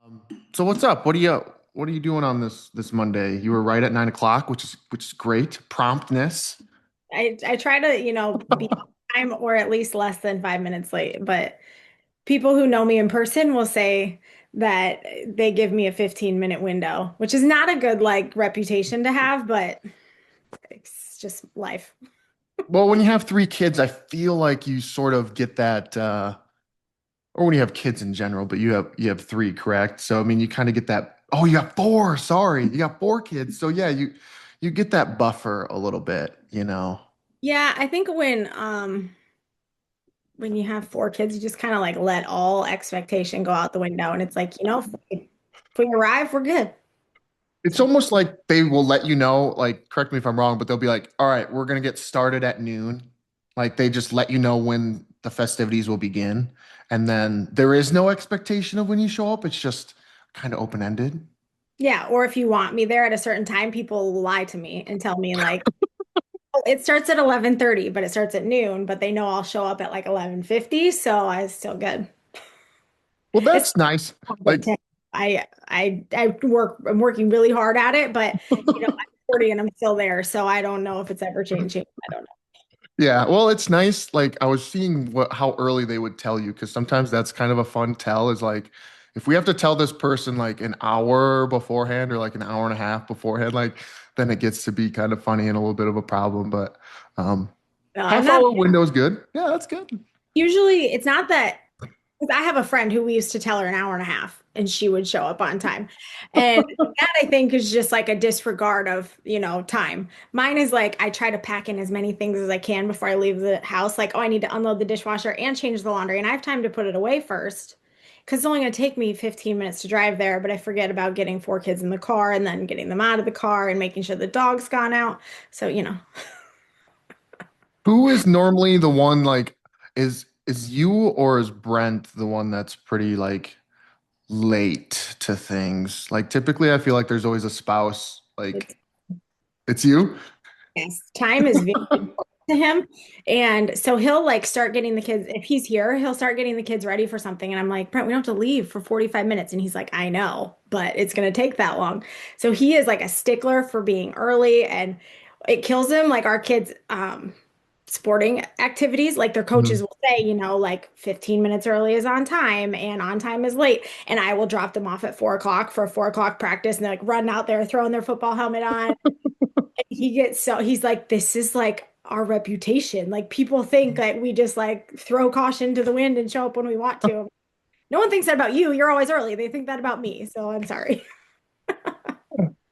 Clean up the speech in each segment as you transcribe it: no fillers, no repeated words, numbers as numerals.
Um, so what's up? What are you doing on this Monday? You were right at 9 o'clock, which is great. Promptness. I try to, be on time or at least less than 5 minutes late. But people who know me in person will say that they give me a 15-minute window, which is not a good like reputation to have, but it's just life. Well, when you have three kids, I feel like you sort of get that, or when you have kids in general, but you have three, correct? So I mean, you kind of get that. Oh, you got four. Sorry, you got four kids. So yeah, you get that buffer a little bit. Yeah, I think when you have four kids, you just kind of like let all expectation go out the window and it's like, if we arrive, we're good. It's almost like they will let you know, like, correct me if I'm wrong, but they'll be like, all right, we're gonna get started at noon. Like they just let you know when the festivities will begin. And then there is no expectation of when you show up. It's just kind of open-ended. Yeah, or if you want me there at a certain time, people will lie to me and tell me like, "Oh, it starts at 11:30, but it starts at noon, but they know I'll show up at like 11:50, so I still good. Well, It's that's nice. good Like, to I'm working really hard at it, but I'm 40 and I'm still there, so I don't know if it's ever changing. I don't know. yeah, well, it's nice. Like I was seeing how early they would tell you, because sometimes that's kind of a fun tell is like if we have to tell this person like an hour beforehand or like an hour and a half beforehand, like then it gets to be kind of funny and a little bit of a problem. But um And half that hour window is good. Yeah, that's good. usually it's not that 'cause I have a friend who we used to tell her an hour and a half and she would show up on time. And that I think is just like a disregard of, time. Mine is like I try to pack in as many things as I can before I leave the house. Like, oh, I need to unload the dishwasher and change the laundry, and I have time to put it away first. Because it's only going to take me 15 minutes to drive there, but I forget about getting four kids in the car and then getting them out of the car and making sure the dog's gone out. So, Who is normally the one like is you or is Brent the one that's pretty like late to things? Like typically I feel like there's always a spouse like it's it's you? Yes, time is very important to him. And so he'll like start getting the kids, if he's here, he'll start getting the kids ready for something. And I'm like, Brent, we don't have to leave for 45 minutes. And he's like, I know, but it's going to take that long. So he is like a stickler for being early and it kills him. Like our kids, sporting activities, like their coaches Mhm. will say, like 15 minutes early is on time and on time is late. And I will drop them off at 4 o'clock for a 4 o'clock practice and they're like run out there, throwing their football helmet on. He's like, this is like our reputation. Like people think that we just like throw caution to the wind and show up when we want to. No one thinks that about you. You're always early. They think that about me. So I'm sorry.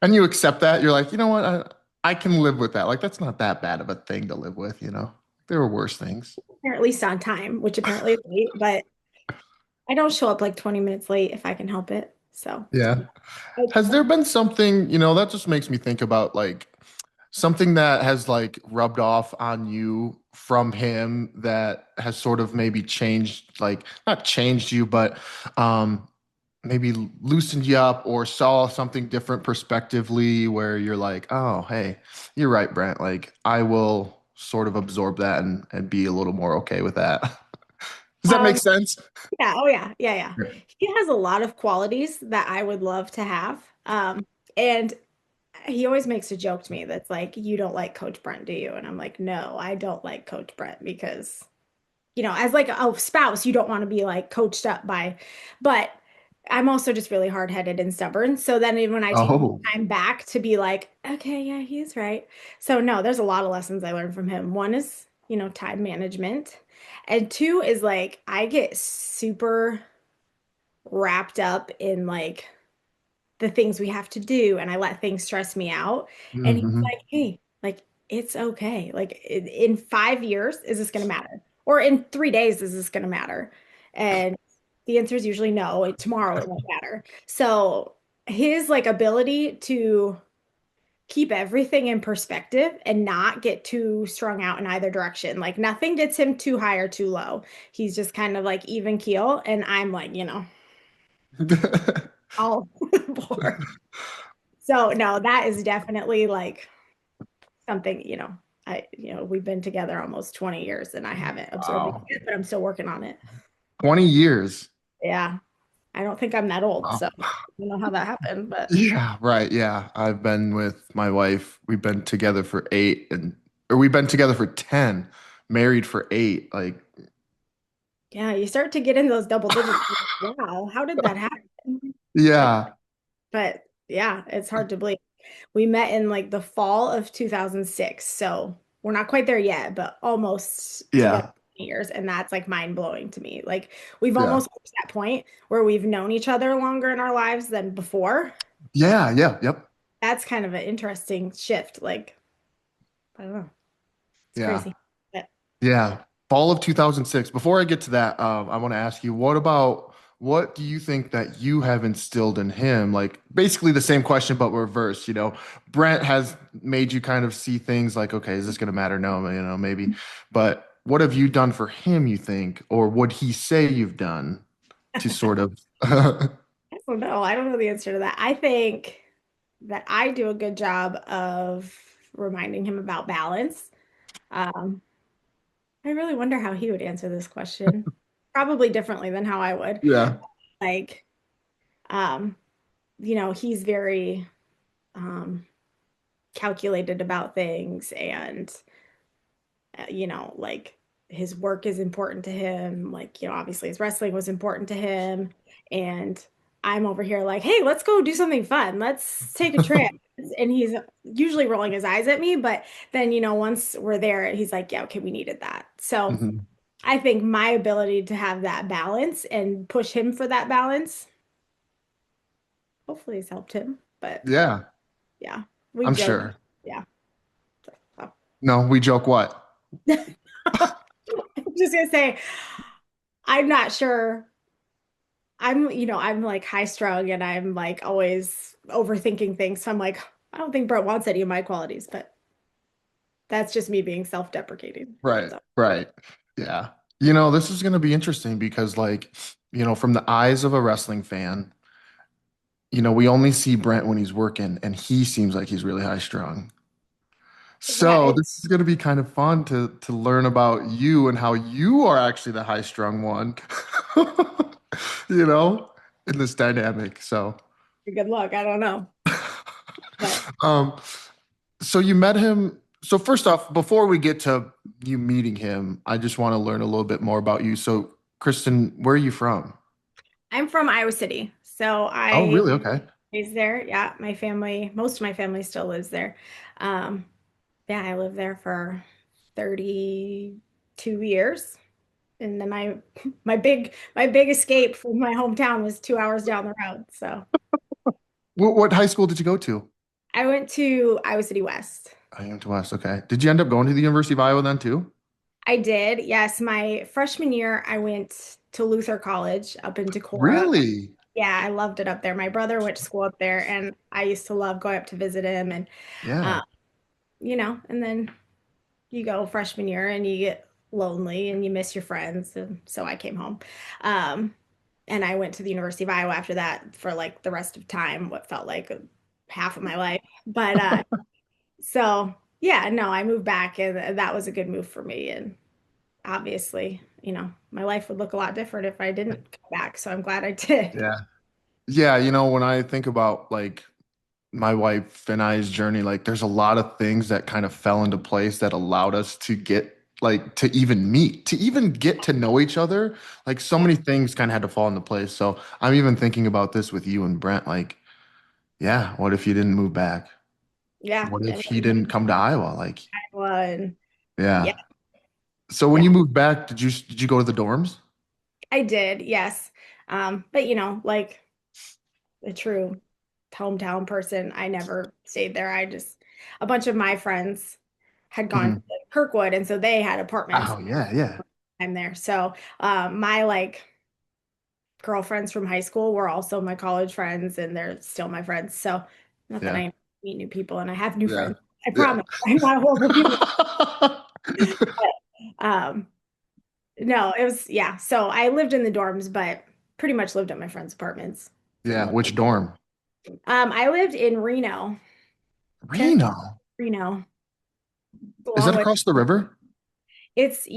And you accept that. You're like, you know what? I can live with that. Like that's not that bad of a thing to live with. There are worse things. Or at least on time, which apparently is late, but I don't show up like 20 minutes late if I can help it. So Yeah. I, Has there been something, that just makes me think about like something that has like rubbed off on you from him that has sort of maybe changed, like not changed you, but um maybe loosened you up or saw something different perspectively where you're like, oh, hey, you're right, Brent. Like I will sort of absorb that and be a little more okay with that. Does that make um, sense? yeah, oh yeah, yeah, yeah. Yeah. He has a lot of qualities that I would love to have. And he always makes a joke to me that's like, you don't like Coach Brent, do you? And I'm like, no, I don't like Coach Brent because as like a spouse, you don't want to be like coached up by, but I'm also just really hard-headed and stubborn. So then when I take Oh, time back to be like, okay, yeah, he's right. So no, there's a lot of lessons I learned from him. One is, time management. And two is like I get super wrapped up in like the things we have to do and I let things stress me out. And he's hmm. like, hey, like it's okay. Like in 5 years, is this going to matter? Or in 3 days, is this going to matter? And the answer is usually no. Tomorrow it won't matter. So his like ability to keep everything in perspective and not get too strung out in either direction. Like nothing gets him too high or too low. He's just kind of like even keel. And I'm like, all bored. So no, that is definitely like something, we've been together almost 20 years and I haven't absorbed it Wow. yet, but I'm still working on it. 20 years. Yeah. I don't think I'm that old, Wow. so I don't know how that happened, but Yeah, right. Yeah. I've been with my wife. We've been together for 8 or we've been together for 10, married for 8. Like, yeah, you start to get in those double digits. Wow, how did that happen? Like, yeah. but yeah, it's hard to believe. We met in like the fall of 2006, so we're not quite there yet, but almost together Yeah. years, and that's like mind blowing to me. Like we've Yeah. almost reached that point where we've known each other longer in our lives than before. Yeah. Yeah. Yep. That's kind of an interesting shift. Like, I don't know. It's Yeah. crazy. But Yeah. Fall of 2006. Before I get to that, I want to ask you, what do you think that you have instilled in him? Like basically the same question, but reversed, Brent has made you kind of see things like, okay, is this going to matter? No, maybe. But what have you done for him, you think, or would he say you've done to sort of, I don't know. I don't know the answer to that. I think that I do a good job of reminding him about balance. Um, I really wonder how he would answer this question. Probably differently than how I would. yeah. Like, um, he's very calculated about things and like his work is important to him. Like, obviously his wrestling was important to him. And I'm over here like, hey, let's go do something fun. Let's take a trip. And he's usually rolling his eyes at me, but then, once we're there, he's like, yeah, okay, we needed that. So Mhm. I think my ability to have that balance and push him for that balance hopefully has helped him. But Yeah, yeah, we I'm joke. sure. Yeah. So. No, we joke what? I'm just gonna say, I'm not sure. I'm like high strung and I'm like always overthinking things. So I'm like, I don't think Brett wants any of my qualities, but that's just me being self-deprecating. Right, So right. Yeah. This is going to be interesting because, like, from the eyes of a wrestling fan, we only see Brent when he's working, and he seems like he's really high strung. yeah, So this is going to be kind of fun to learn about you and how you are actually the high strung one, you know, in this dynamic. So, good luck. I don't know. But um, so you met him. So first off, before we get to you meeting him, I just want to learn a little bit more about you. So, Kristen, where are you from? I'm from Iowa City. So Oh, I really? Okay. is there. Yeah, my family, most of my family still lives there. Um, yeah, I lived there for 32 years. And then my big escape from my hometown was 2 hours down the road. So What high school did you go to? I went to Iowa City West. I am to West. Okay. Did you end up going to the University of Iowa then too? I did. Yes, my freshman year I went to Luther College up in Decorah. Really? Yeah, I loved it up there. My brother went to school up there and I used to love going up to visit him and Yeah. uh, and then you go freshman year and you get lonely and you miss your friends and so I came home. Um, and I went to the University of Iowa after that for like the rest of time, what felt like half of my life. But so yeah, no, I moved back and that was a good move for me. And obviously, my life would look a lot different if I didn't come back. So I'm glad I did. Yeah. Yeah, when I think about like my wife and I's journey, like there's a lot of things that kind of fell into place that allowed us to get like to even meet, to even get to know each other. Like so Yeah. many things kind of had to fall into place. So I'm even thinking about this with you and Brent. Like, yeah, what if you didn't move back? Yeah. What if And he didn't come to Iowa? Like, Iowa and yeah, yeah. So when yeah, you moved back, did you go to the dorms? I did. Yes. But like a true hometown person, I never stayed there. A bunch of my friends had gone to Mhm. Kirkwood, and so they had apartments. Oh yeah, yeah, I'm there. So my like girlfriends from high school were also my college friends, and they're still my friends. So not that yeah, I meet new people and I have new yeah, friends. I yeah. promise. I'm not a horrible human. Um, no, it was yeah. So I lived in the dorms, but pretty much lived at my friends' apartments for the Yeah, most. which dorm? I lived in Reno, Cherokee, Reno. Reno, Is along that with across the river? It's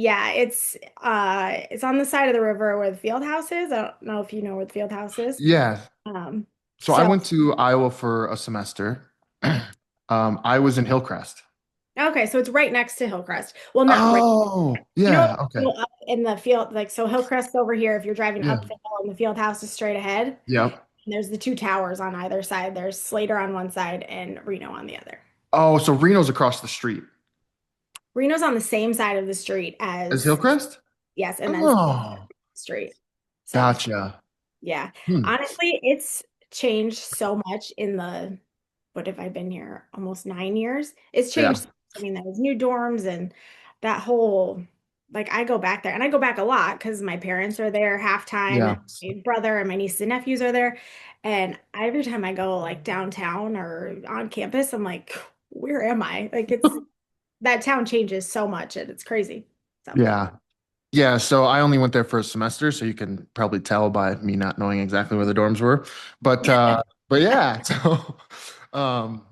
on the side of the river where the field house is. I don't know if you know where the field house is. Yeah. Um, So I so went to Iowa for a semester. I was in Hillcrest. okay, so it's right next to Hillcrest. Well, not right. Oh, You know, yeah. Okay. up in the field, like so Hillcrest's over here. If you're driving Yeah. up the hill and the field house is straight ahead, and Yep. there's the two towers on either side. There's Slater on one side and Reno on the other. Oh, so Reno's across the street. Reno's on the same side of the street Is as Hillcrest? yes, and then Oh, street. So gotcha. yeah, Hmm. honestly, it's changed so much in the what have I been here? Almost 9 years. It's Yeah. changed. I mean, there's new dorms and that whole like I go back there and I go back a lot because my parents are there half time and Yeah. my brother and my nieces and nephews are there. And every time I go like downtown or on campus, I'm like, where am I? Like it's that town changes so much and it's crazy. So Yeah. Yeah. So I only went there for a semester, so you can probably tell by me not knowing exactly where the dorms were. But but yeah, um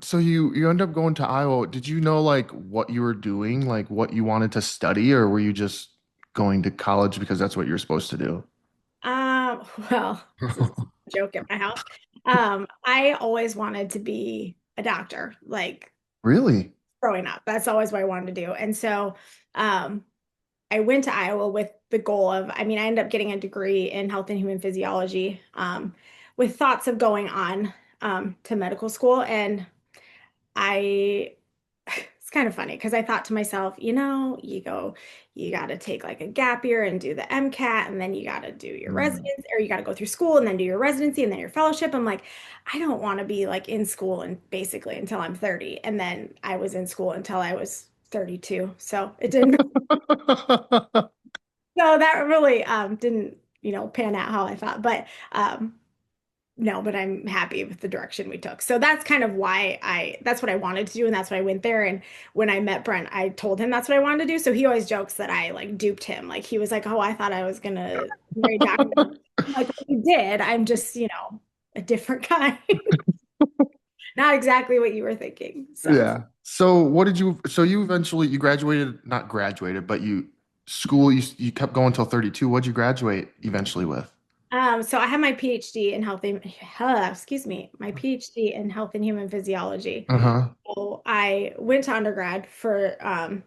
so you end up going to Iowa. Did you know like what you were doing, like what you wanted to study, or were you just going to college because that's what you're supposed to do? well, this is a joke at my house. I always wanted to be a doctor, like Really? growing up. That's always what I wanted to do. And so um, I went to Iowa with the goal of, I mean, I ended up getting a degree in health and human physiology with thoughts of going on to medical school. And I it's kind of funny because I thought to myself, you got to take like a gap year and do the MCAT, and then you got to do your Mm. residence, or you got to go through school and then do your residency and then your fellowship. I'm like, I don't want to be like in school and basically until I'm 30. And then I was in school until I was 32. So it didn't, so that really didn't, pan out how I thought. But no, but I'm happy with the direction we took. So that's kind of why that's what I wanted to do. And that's why I went there. And when I met Brent, I told him that's what I wanted to do. So he always jokes that I like duped him. Like he was like, oh, I thought I was going to marry doctor. I'm like, well, you did. I'm just, a different kind. Not exactly what you were thinking. So, Yeah. So what did you so you eventually you graduated, not graduated, but you kept going till 32. What'd you graduate eventually with? so I have my PhD in health and, excuse me, my PhD in health and human physiology. Uh-huh. So I went to undergrad for and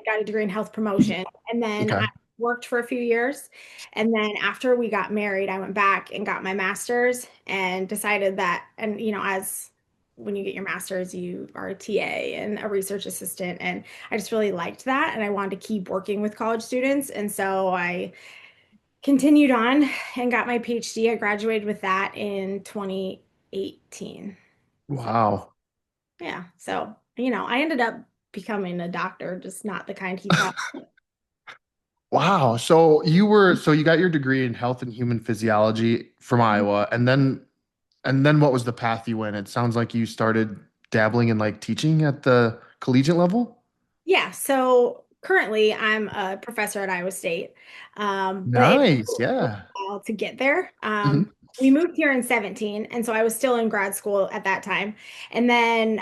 got a degree in health promotion. And then Okay. I worked for a few years. And then after we got married, I went back and got my master's and decided that, and as when you get your master's, you are a TA and a research assistant. And I just really liked that. And I wanted to keep working with college students. And so I continued on and got my PhD. I graduated with that in 2018. So Wow. yeah. So, I ended up becoming a doctor, just not the kind he thought. Wow. So you got your degree in health and human physiology from Iowa, and then what was the path you went? It sounds like you started dabbling in like teaching at the collegiate level. Yeah. So currently I'm a professor at Iowa State. But it Nice. took a Yeah. while to get there. Mhm. We moved here in 17, and so I was still in grad school at that time. And then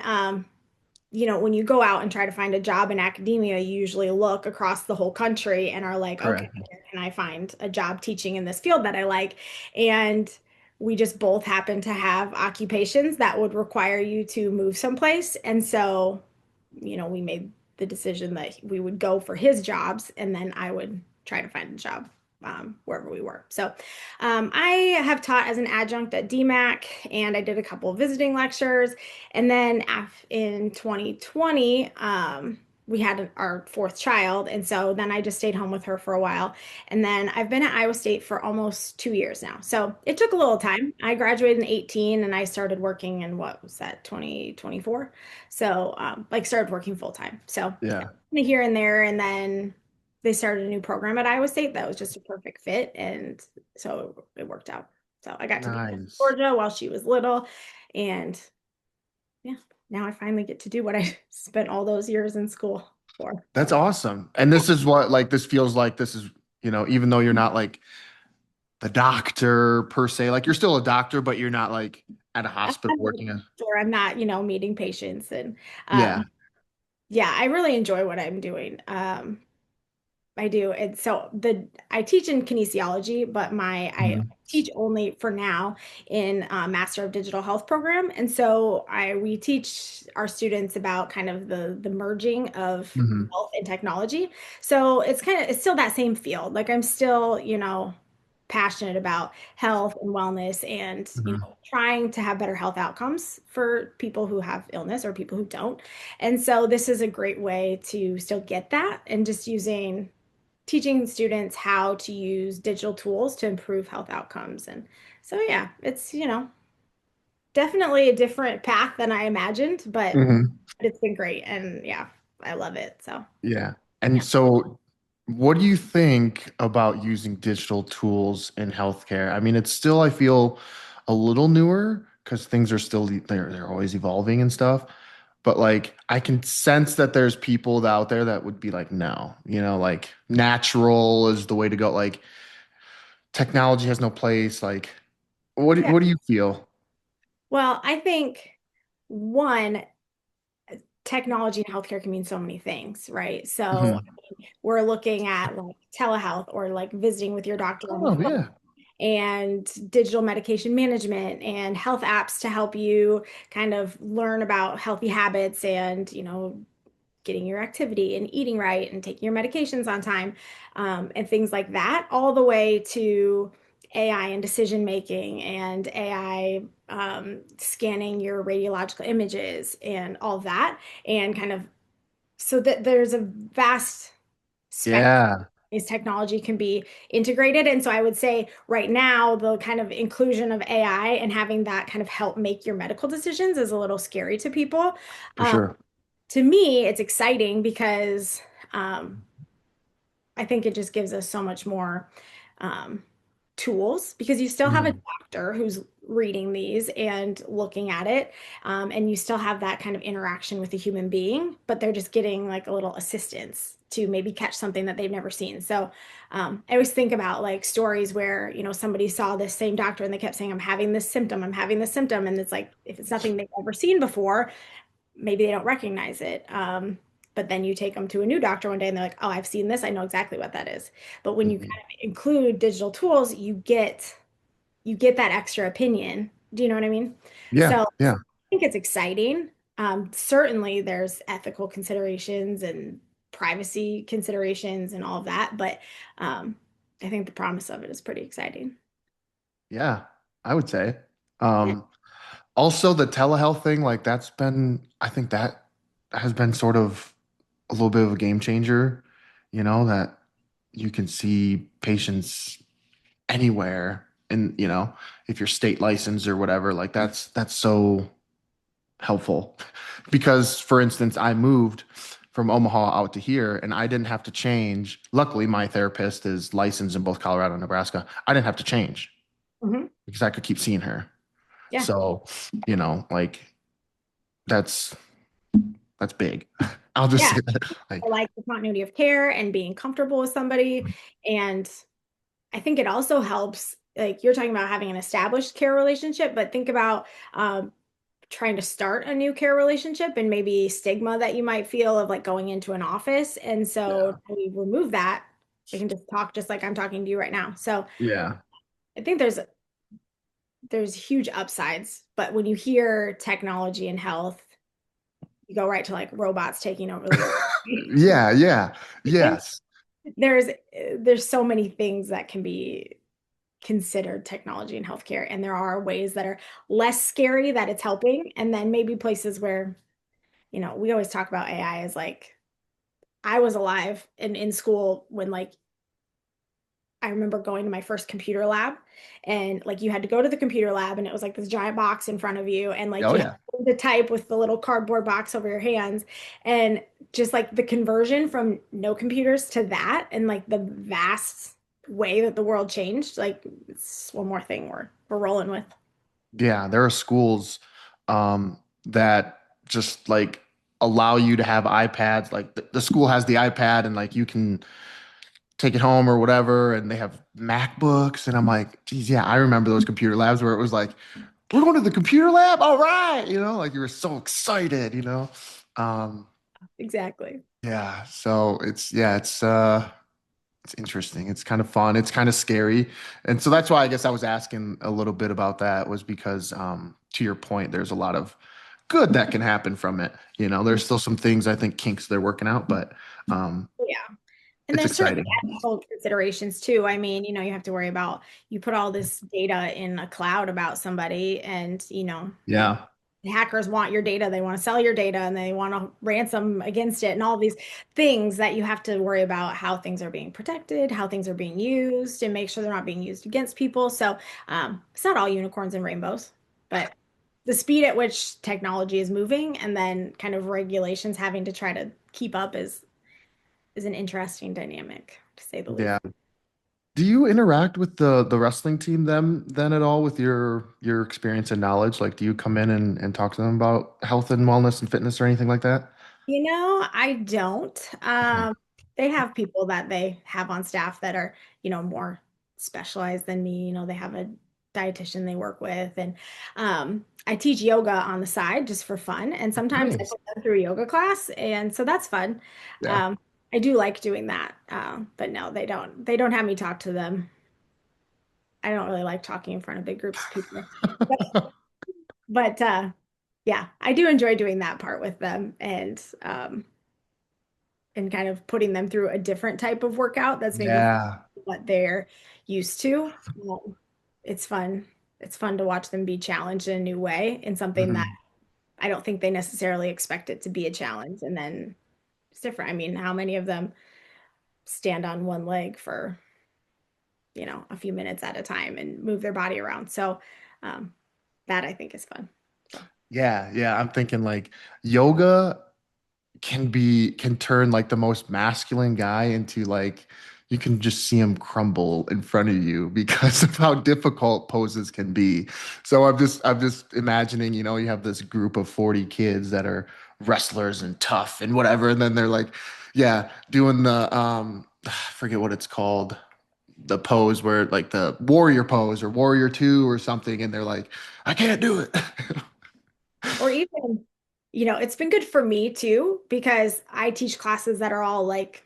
when you go out and try to find a job in academia, you usually look across the whole country and are like, okay, Correct. where can I find a job teaching in this field that I like? And we just both happen to have occupations that would require you to move someplace. And so, we made the decision that we would go for his jobs and then I would try to find a job wherever we were. So I have taught as an adjunct at DMAC and I did a couple of visiting lectures. And then in 2020, we had our fourth child. And so then I just stayed home with her for a while. And then I've been at Iowa State for almost 2 years now. So it took a little time. I graduated in 18 and I started working in what was that, 2024? So like started working full time. So Yeah. here and there. And then they started a new program at Iowa State that was just a perfect fit. And so it worked out. So I got to be in Nice. Georgia while she was little. And yeah, now I finally get to do what I spent all those years in school for. That's So awesome. And this is what like this feels like this is, even though you're not like the doctor per se, like you're still a doctor, but you're not like at a I'm hospital not a working a doctor, I'm not, meeting patients. And yeah. yeah, I really enjoy what I'm doing. I do. And so the I teach in kinesiology, but my I Mhm. teach only for now in Master of Digital Health program. And so I we teach our students about kind of the merging of Mhm. health and technology. So it's still that same field. Like I'm still, passionate about health and wellness and, Mhm. trying to have better health outcomes for people who have illness or people who don't. And so this is a great way to still get that and just teaching students how to use digital tools to improve health outcomes. And so, yeah, it's, definitely a different path than I imagined, but Mhm. it's been great. And yeah, I love it. So, Yeah. And yeah. so, what do you think about using digital tools in healthcare? I mean, it's still, I feel, a little newer because things are still they're always evolving and stuff. But like, I can sense that there's people out there that would be like, no, like natural is the way to go. Like, technology has no place. Like, Yeah. what do you feel? Well, I think one, technology in healthcare can mean so many things, right? So Mhm. we're looking at like telehealth or like visiting with your doctor on the Oh, phone yeah, and digital medication management and health apps to help you kind of learn about healthy habits and, getting your activity and eating right and taking your medications on time, and things like that, all the way to AI and decision making and AI scanning your radiological images and all that. And kind of so that there's a vast spectrum yeah, is technology can be integrated. And so I would say right now, the kind of inclusion of AI and having that kind of help make your medical decisions is a little scary to people. for Um, sure. to me, it's exciting because um, I think it just gives us so much more um, tools because you still have a Mhm. doctor who's reading these and looking at it, and you still have that kind of interaction with a human being, but they're just getting like a little assistance to maybe catch something that they've never seen. So I always think about like stories where, somebody saw this same doctor and they kept saying, I'm having this symptom. And it's like, if it's nothing they've ever seen before, maybe they don't recognize it. But then you take them to a new doctor one day and they're like, oh, I've seen this. I know exactly what that is. But when you kind Mhm. of include digital tools, you get that extra opinion. Do you know what I mean? So Yeah, I yeah, think it's exciting. Certainly there's ethical considerations and privacy considerations and all of that, but um, I think the promise of it is pretty exciting. yeah, I would say. Yeah. Um, Also, the telehealth thing, like that's been, I think that has been sort of a little bit of a game changer, that you can see patients anywhere and, if you're state licensed or whatever, like that's so helpful. Because, for instance, I moved from Omaha out to here and I didn't have to change. Luckily, my therapist is licensed in both Colorado and Nebraska. I didn't have to change Mhm. because I could keep seeing her. Yeah. So, like that's that's big. I'll just Yeah. say that. I Like, like the continuity of care and being comfortable with somebody. And I think it also helps, like you're talking about having an established care relationship, but think about trying to start a new care relationship and maybe stigma that you might feel of like going into an office. And so yeah, we remove that. We can just talk just like I'm talking to you right now. So yeah, I think there's huge upsides, but when you hear technology and health, you go right to like robots taking over the world. yeah, yeah, yes, there's there's so many things that can be considered technology in healthcare, and there are ways that are less scary that it's helping, and then maybe places where, we always talk about AI as like I was alive and in school when like I remember going to my first computer lab and like you had to go to the computer lab and it was like this giant box in front of you and like oh you had yeah, to type with the little cardboard box over your hands and just like the conversion from no computers to that and like the vast way that the world changed, like it's one more thing we're rolling with. yeah. There are schools that just like allow you to have iPads. Like the school has the iPad, and like you can take it home or whatever, and they have MacBooks, and I'm like, geez, yeah, I remember those computer labs where it was like, we're going to the computer lab, all right, like you were so excited. Um, Exactly. yeah, so it's It's interesting. It's kind of fun. It's kind of scary. And so that's why I guess I was asking a little bit about that was because to your point, there's a lot of good that can happen from it. You know, there's still some things I think kinks they're working out, but um Yeah. And it's there's certainly exciting. ethical considerations too. I mean, you have to worry about you put all this data in a cloud about somebody and, Yeah. hackers want your data, they want to sell your data and they want to ransom against it and all these things that you have to worry about how things are being protected, how things are being used and make sure they're not being used against people. So, it's not all unicorns and rainbows, but the speed at which technology is moving and then kind of regulations having to try to keep up is an interesting dynamic, to say the Yeah. least. Do you interact with the wrestling team them then at all with your experience and knowledge? Like do you come in and talk to them about health and wellness and fitness or anything like that? I don't. Okay. They have people that they have on staff that are, more specialized than me. They have a dietitian they work with, and I teach yoga on the side just for fun. And sometimes I Nice. put them through a yoga class, and so that's fun. Yeah. Um, I do like doing that, but no, they don't. They don't have me talk to them. I don't really like talking in front of big groups of people. But yeah, I do enjoy doing that part with them and kind of putting them through a different type of workout that's maybe Yeah. what they're used to. It's fun. It's fun to watch them be challenged in a new way in something that Mhm. I don't think they necessarily expect it to be a challenge. And then it's different. I mean, how many of them stand on one leg for, a few minutes at a time and move their body around? So um, that I think is fun. So. Yeah, yeah. I'm thinking like yoga can turn like the most masculine guy into like you can just see him crumble in front of you because of how difficult poses can be. So I'm just imagining, you have this group of 40 kids that are wrestlers and tough and whatever, and then they're like, yeah, doing the I forget what it's called, the pose where like the warrior pose or warrior two or something, and they're like, I can't do it. Or even, it's been good for me too, because I teach classes that are all like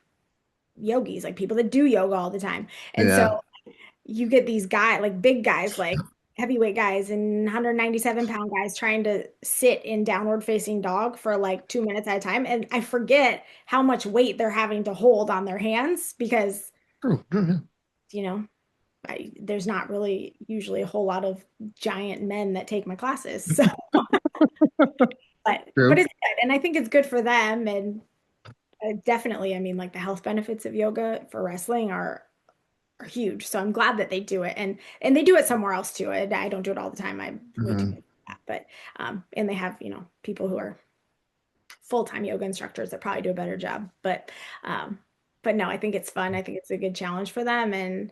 yogis, like people that do yoga all the time. And so Yeah. you get these guys, like big guys, like heavyweight guys and 197-pound guys trying to sit in downward facing dog for like 2 minutes at a time. And I forget how much weight they're having to hold on their hands because, True. True, you know, there's not really usually a whole lot of giant men that take my classes. So, but true. it's good. And I think it's good for them. And definitely, I mean, like the health benefits of yoga for wrestling are huge. So I'm glad that they do it, and they do it somewhere else too. I don't do it all the time. I'm way too Mhm. busy for that. But and they have people who are full-time yoga instructors that probably do a better job. Um, but no, I think it's fun. I think it's a good challenge for them, and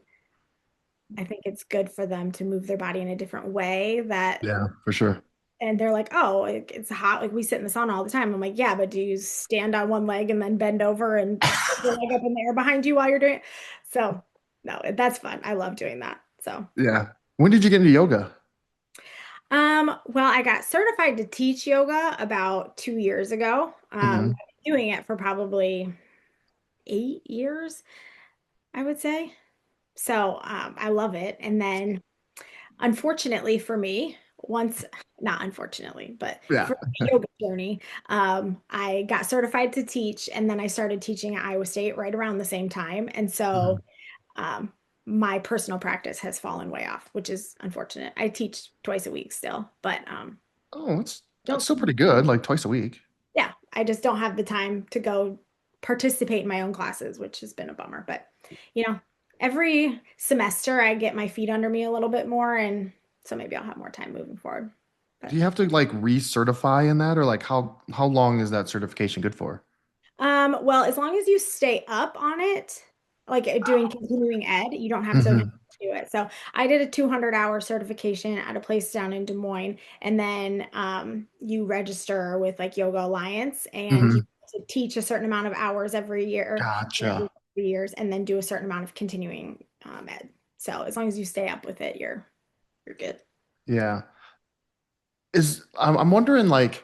I think it's good for them to move their body in a different way that. Yeah, for sure. And they're like, oh, it's hot. Like we sit in the sauna all the time. I'm like, yeah, but do you stand on one leg and then bend over and put your leg up in the air behind you while you're doing it? So, no, that's fun. I love doing that. So, Yeah. When did you get into yoga? well, I got certified to teach yoga about 2 years ago. Hmm. I've been doing it for probably 8 years, I would say. So, I love it. And then unfortunately for me, not unfortunately, but Yeah. for the yoga journey, I got certified to teach, and then I started teaching at Iowa State right around the same time. And so Mhm. um, my personal practice has fallen way off, which is unfortunate. I teach twice a week still, but Oh, that's don't, still pretty good, like twice a week. yeah, I just don't have the time to go participate in my own classes, which has been a bummer. But, you know, every semester I get my feet under me a little bit more, and so maybe I'll have more time moving forward. Do But you have to like recertify in that, or like how long is that certification good for? well, as long as you stay up on it, like doing continuing ed, you don't have to do Hmm. it. So I did a 200-hour certification at a place down in Des Moines, and then you register with like Yoga Alliance, and you Hmm. have to teach a certain amount of hours every year, Gotcha. every 3 years, and then do a certain amount of continuing ed. So as long as you stay up with it, you're good. Yeah. I'm wondering like,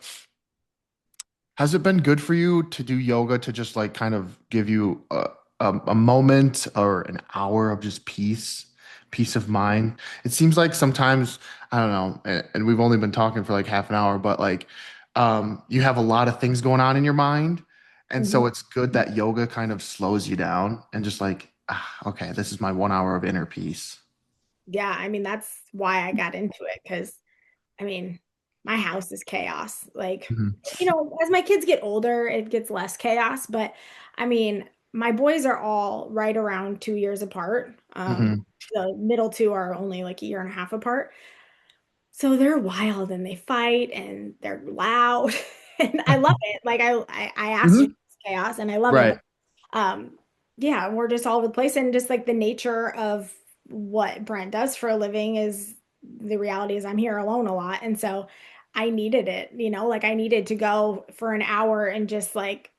has it been good for you to do yoga to just like kind of give you a moment or an hour of just peace of mind. It seems like sometimes, I don't know, and we've only been talking for like half an hour, but like you have a lot of things going on in your mind. And so Mhm. it's good that yoga kind of slows you down and just like, okay, this is my 1 hour of inner peace. Yeah, I mean, that's why I got into it because I mean, my house is chaos. Like, Mhm. as my kids get older, it gets less chaos. But I mean, my boys are all right around 2 years apart. Mhm. The middle two are only like a year and a half apart. So they're wild and they fight and they're loud. And I love it. Like I asked you Mhm. chaos and I love it. Right. But um yeah, we're just all over the place and just like the nature of what Brent does for a living is the reality is I'm here alone a lot. And so I needed it, like I needed to go for an hour and just like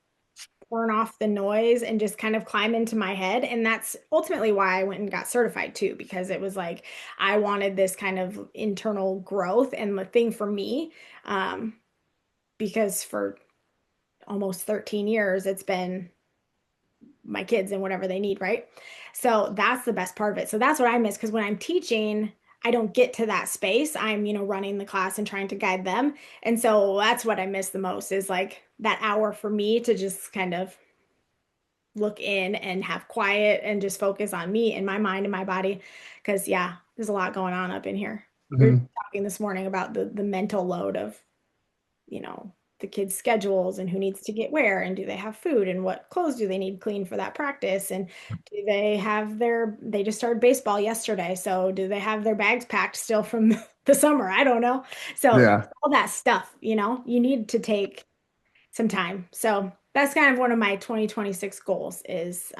turn off the noise and just kind of climb into my head. And that's ultimately why I went and got certified too, because it was like I wanted this kind of internal growth and the thing for me. Um, because for almost 13 years, it's been my kids and whatever they need, right? So that's the best part of it. So that's what I miss because when I'm teaching, I don't get to that space. I'm, running the class and trying to guide them. And so that's what I miss the most is like that hour for me to just kind of look in and have quiet and just focus on me and my mind and my body. Because yeah, there's a lot going on up in here. We were Mhm. talking this morning about the mental load of, you know, the kids' schedules and who needs to get where and do they have food and what clothes do they need clean for that practice and do they have they just started baseball yesterday, so do they have their bags packed still from the summer? I don't know. So Yeah. all that stuff, you need to take some time. So that's kind of one of my 2026 goals is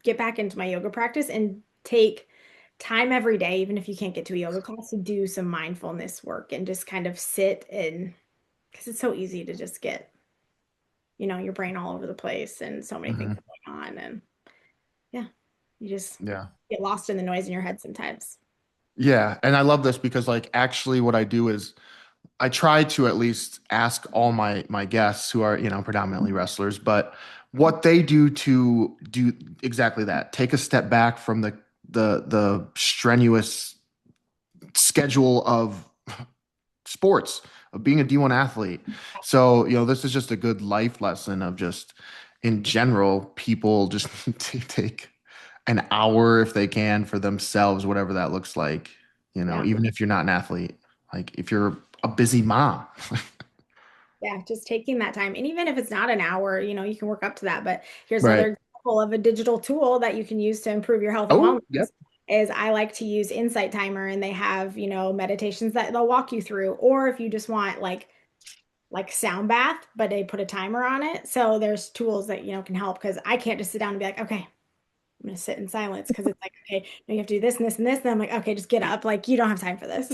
get back into my yoga practice and take time every day, even if you can't get to a yoga class, to do some mindfulness work and just kind of sit and because it's so easy to just get, your brain all over the place and so many things Mhm. going on. And yeah, you just Yeah. get lost in the noise in your head sometimes. Yeah. And I love this because like actually what I do is I try to at least ask all my guests who are, predominantly wrestlers, but what they do to do exactly that. Take a step back from the strenuous schedule of sports, of being a D1 athlete. So, this is just a good life lesson of just in general, people just take an hour if they can for themselves, whatever that looks like, Yeah. even if you're not an athlete, like if you're a busy mom. Yeah, just taking that time. And even if it's not an hour, you can work up to that. But here's Right. another example of a digital tool that you can use to improve your health and Oh, wellness yep. is I like to use Insight Timer and they have, meditations that they'll walk you through. Or if you just want like sound bath, but they put a timer on it. So there's tools that, can help because I can't just sit down and be like, okay, I'm gonna sit in silence because it's like, okay, now you have to do this and this and this. And I'm like, okay, just get up. Like you don't have time for this.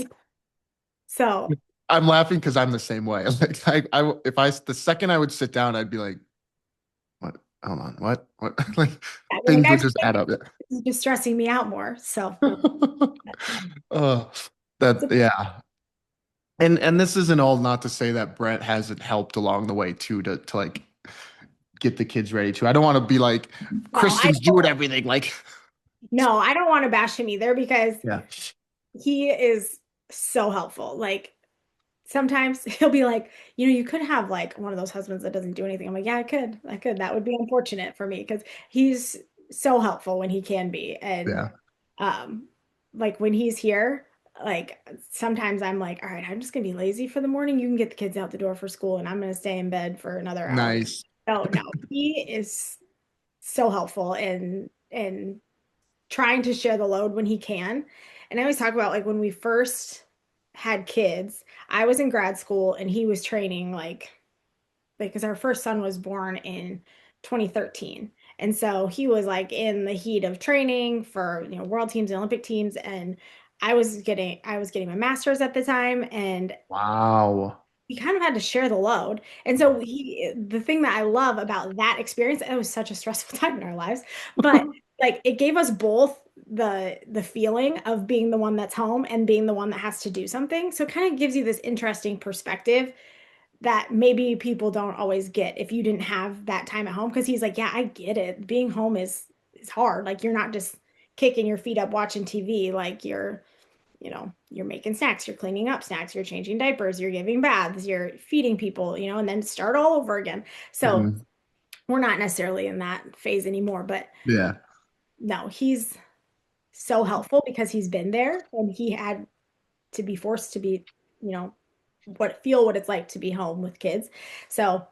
So I'm laughing because I'm the same way. Like if the second I would sit down, I'd be like, what? Hold on, what? Like I'm like, things I would feel just like add up. this is just stressing me out more. So Oh, so yeah. And this isn't all not to say that Brent hasn't helped along the way too to like get the kids ready too. I don't want to be like no, Kristen's doing everything. Like, I don't want to bash him either because yeah, he is so helpful. Like sometimes he'll be like, you could have like one of those husbands that doesn't do anything. I'm like, yeah, I could. I could. That would be unfortunate for me because he's so helpful when he can be. And yeah, um like when he's here, like sometimes I'm like, all right, I'm just gonna be lazy for the morning. You can get the kids out the door for school and I'm gonna stay in bed for another hour. nice. So no, he is so helpful and trying to share the load when he can. And I always talk about like when we first had kids, I was in grad school and he was training because our first son was born in 2013. And so he was like in the heat of training for, world teams and Olympic teams and I was getting my master's at the time and Wow. we kind of had to share the load. And so the thing that I love about that experience, it was such a stressful time in our lives, but like it gave us both the feeling of being the one that's home and being the one that has to do something. So it kind of gives you this interesting perspective that maybe people don't always get if you didn't have that time at home. Because he's like, yeah, I get it. Being home is is hard. Like you're not just kicking your feet up watching TV. Like you're making snacks, you're cleaning up snacks, you're changing diapers, you're giving baths, you're feeding people, and then start all over again. So Mhm. we're not necessarily in that phase anymore, but Yeah. no, he's so helpful because he's been there and he had to be forced to be, you know, what it's like to be home with kids. So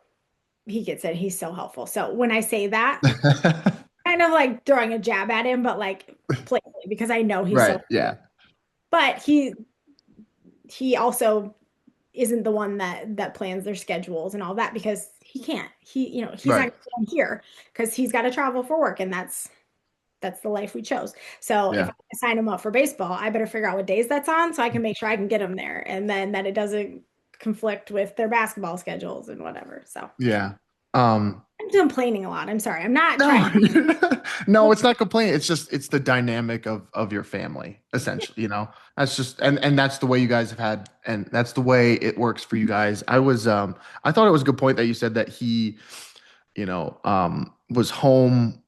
he gets it. He's so helpful. So when I say that, kind of like throwing a jab at him, but like playfully because I know he's so, Right. Yeah. but he also isn't the one that plans their schedules and all that because he can't. He's not Right. going to come here because he's got to travel for work and that's the life we chose. So if Yeah. I sign him up for baseball, I better figure out what days that's on so I can make sure I can get him there and then that it doesn't conflict with their basketball schedules and whatever. So Yeah. Um, I'm complaining a lot. I'm sorry. I'm not trying no, to. no, it's not complaining. It's just it's the dynamic of your family, essentially, That's just and that's the way you guys have had, and that's the way it works for you guys. I thought it was a good point that you said that he, was home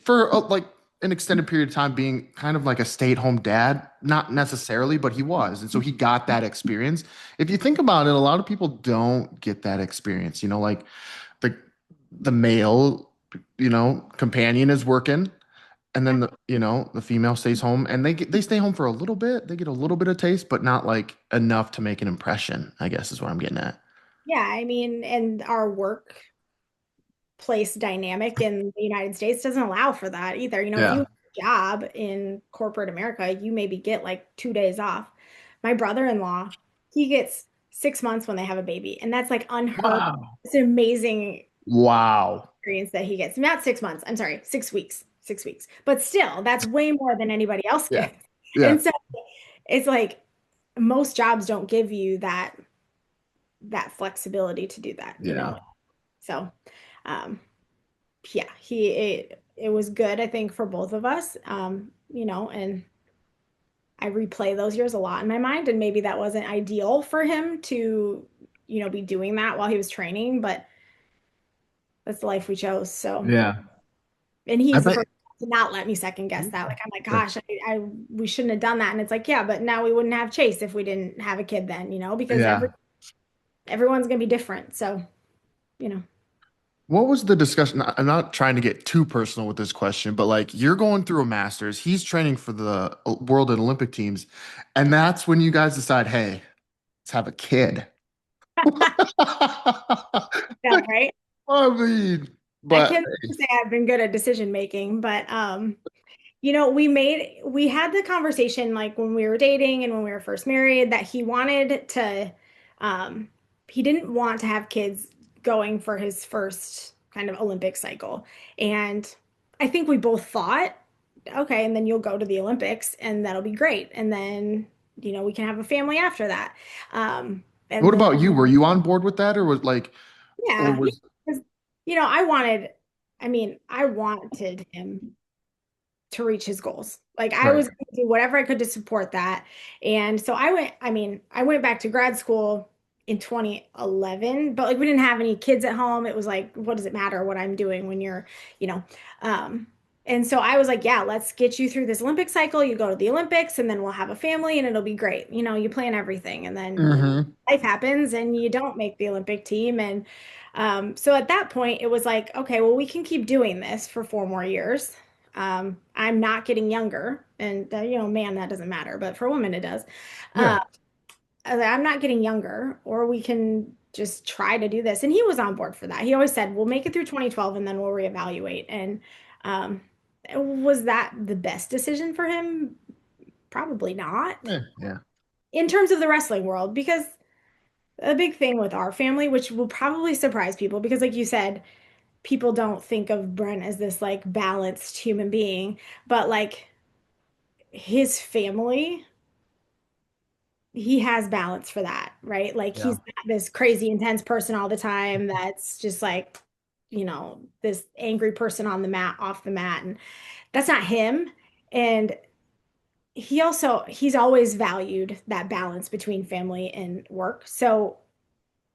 for like an extended period of time being kind of like a stay-at-home dad, not necessarily, but he was. And so he got that experience. If you think about it, a lot of people don't get that experience, like the the male, companion is working and then the female stays home and they stay home for a little bit. They get a little bit of taste, but not like enough to make an impression, I guess is what I'm getting at. Yeah, I mean, and our workplace dynamic in the United States doesn't allow for that either. If you Yeah. have a job in corporate America, you maybe get like 2 days off. My brother-in-law, he gets 6 months when they have a baby, and that's like unheard. Wow. It's an amazing Wow. experience that he gets. Not 6 months, I'm sorry, 6 weeks, 6 weeks. But still, that's way more than anybody else Yeah. gets. Yeah. And so it's like most jobs don't give you that flexibility to do that. Yeah. So um yeah, it was good, I think, for both of us. And I replay those years a lot in my mind, and maybe that wasn't ideal for him to, be doing that while he was training, but that's the life we chose. So, Yeah. and I he's the bet. first to not let me second guess that. Like, I'm like, gosh, we shouldn't have done that. And it's like, yeah, but now we wouldn't have Chase if we didn't have a kid then, because Yeah. everyone's gonna be different. So, you know. What was the discussion? I'm not trying to get too personal with this question, but like you're going through a master's, he's training for the World and Olympic teams, and that's when you guys decide, hey, let's have a kid. Yeah, right. I mean, I but can't say I've been good at decision making, but we had the conversation like when we were dating and when we were first married that um he didn't want to have kids going for his first kind of Olympic cycle. And I think we both thought, okay, and then you'll go to the Olympics and that'll be great. And then, we can have a family after that. what And then about you? Were you on board with that, or was like, or yeah, was 'cause, I wanted him to reach his goals. Like I right? was going to do whatever I could to support that. And so I went back to grad school in 2011, but like we didn't have any kids at home. It was like, what does it matter what I'm doing when you know, um, and so I was like, yeah, let's get you through this Olympic cycle. You go to the Olympics and then we'll have a family and it'll be great. You plan everything and then, Mm-hmm. life happens and you don't make the Olympic team. And so at that point, it was like, okay, well, we can keep doing this for 4 more years. I'm not getting younger, and man, that doesn't matter, but for women, it does. Yeah. Uh, I'm not getting younger, or we can just try to do this. And he was on board for that. He always said, we'll make it through 2012 and then we'll reevaluate. And um, was that the best decision for him? Probably not Yeah. Yeah. in terms of the wrestling world, because a big thing with our family, which will probably surprise people, because like you said, people don't think of Brent as this like balanced human being, but like his family, he has balance for that, right? Like he's Yeah. not this crazy intense person all the time that's just like, this angry person on the mat, off the mat. And that's not him. And he's always valued that balance between family and work. So